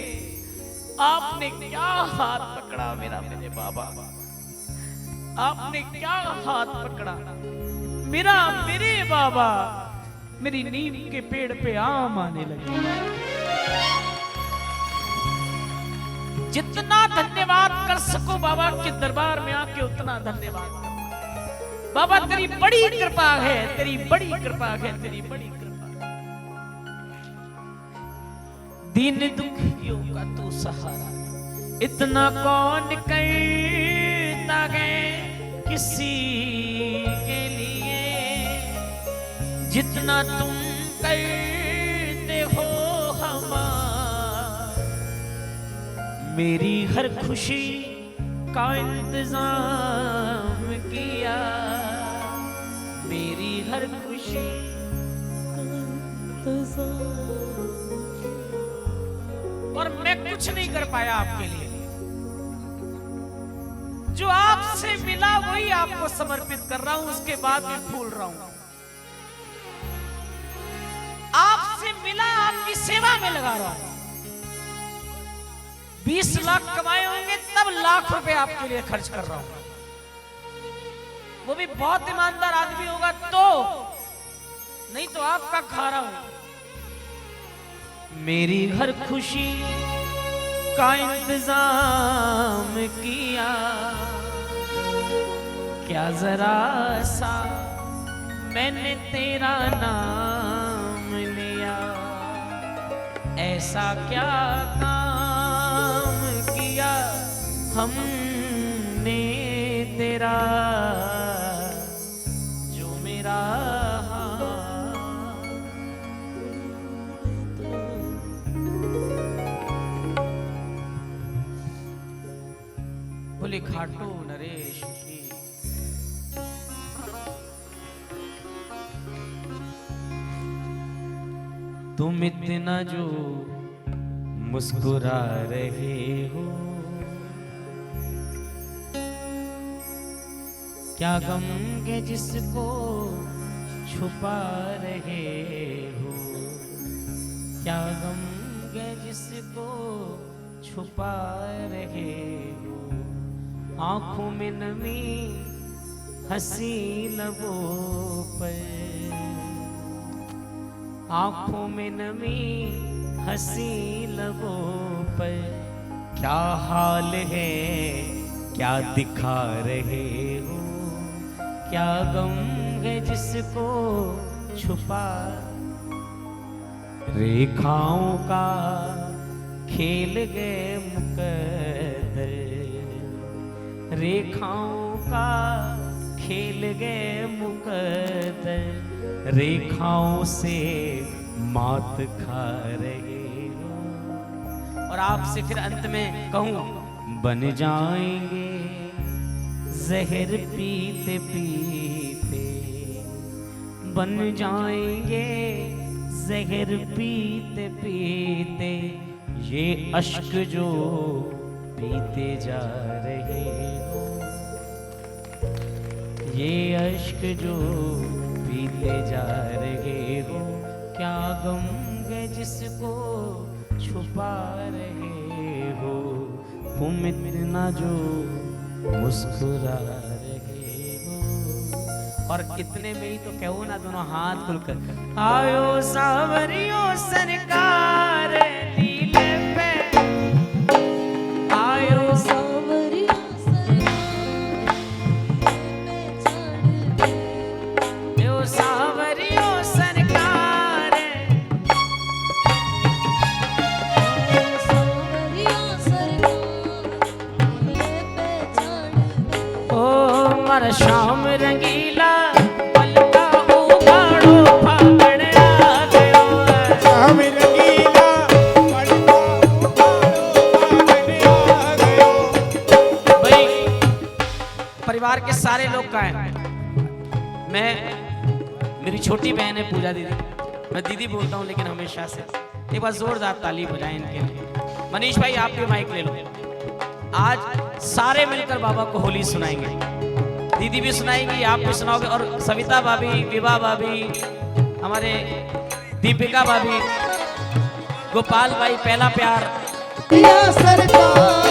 आपने क्या हाथ पकड़ा मेरे बाबा, आपने क्या हाथ पकड़ा मेरे बाबा, मेरी नीम के पेड़ पे आम आने लगे। जितना धन्यवाद कर सको बाबा के दरबार में आके उतना धन्यवाद कर। बाबा तेरी बड़ी कृपा है, तेरी बड़ी कृपा है, तेरी बड़ी कृपा। दीन दुखियों का तू सहारा, इतना कौन करता है किसी के लिए जितना तुम करते हो हमारा। मेरी हर खुशी का इंतजाम किया, मेरी हर खुशी का इंतजाम। और मैं कुछ नहीं कर पाया आपके लिए, जो आपसे मिला वही आपको समर्पित कर रहा हूं, उसके बाद भी भूल रहा हूं। आपसे मिला आपकी सेवा में लगा रहा हूं। 20 लाख कमाए होंगे तब लाख रुपए आपके लिए खर्च कर रहा हूं, वो भी बहुत ईमानदार आदमी होगा तो, नहीं तो आपका खा रहा हूं। मेरी हर खुशी का इंतजाम किया, क्या जरा सा मैंने तेरा नाम लिया, ऐसा क्या काम किया हमने तेरा जो मेरा बोले खाटू नरेश की। तुम इतना जो मुस्कुरा रहे हो, क्या गम के जिसको छुपा रहे हो, क्या गम के जिसको छुपा रहे हो। आंखों में नमी हंसी लबों पर, आंखों में नमी हंसी लबों पर, क्या हाल है क्या दिखा रहे हो, क्या गम है जिसको छुपा। रेखाओं का खेल गए मुकद्दर, रेखाओं का खेल गए मुकद्दर, रेखाओं से मात खा रहे हो। और आपसे फिर अंत में कहूं, बन जाएंगे जहर पीते पीते, बन जाएंगे जहर पीते पीते, ये अश्क जो पीते जा रहे हो, ये अश्क जो पीते जा रहे हो। क्या गम है जिसको छुपा रहे हो, तुम इतना जो मुस्कुरा रहे हो। और इतने में ही तो कहो ना दोनों हाथ खुलकर, आयो सावरियो सरकार लीले पे, आयो सावरिया यो सावरियो सरकार, सावरिया सरकार पे चढ़ ओ वर शाम रंगीला पलका उगाड़ो फागण आ गयो शाम रंगीला पलका उगाड़ो फागण आ गयो। भाई परिवार के सारे लोग का है। मैं मेरी छोटी बहन है पूजा दीदी, मैं दीदी बोलता हूँ लेकिन हमेशा से। एक बार जोरदार ताली बजाएं इनके लिए। मनीष भाई आप भी माइक ले लो। आज सारे मिलकर बाबा को होली सुनाएंगे। दीदी भी सुनाएंगी, आप भी सुनाओगे, और सविता भाभी, विभा भाभी, हमारे दीपिका भाभी, गोपाल भाई, पहला प्यार, पिया सरकार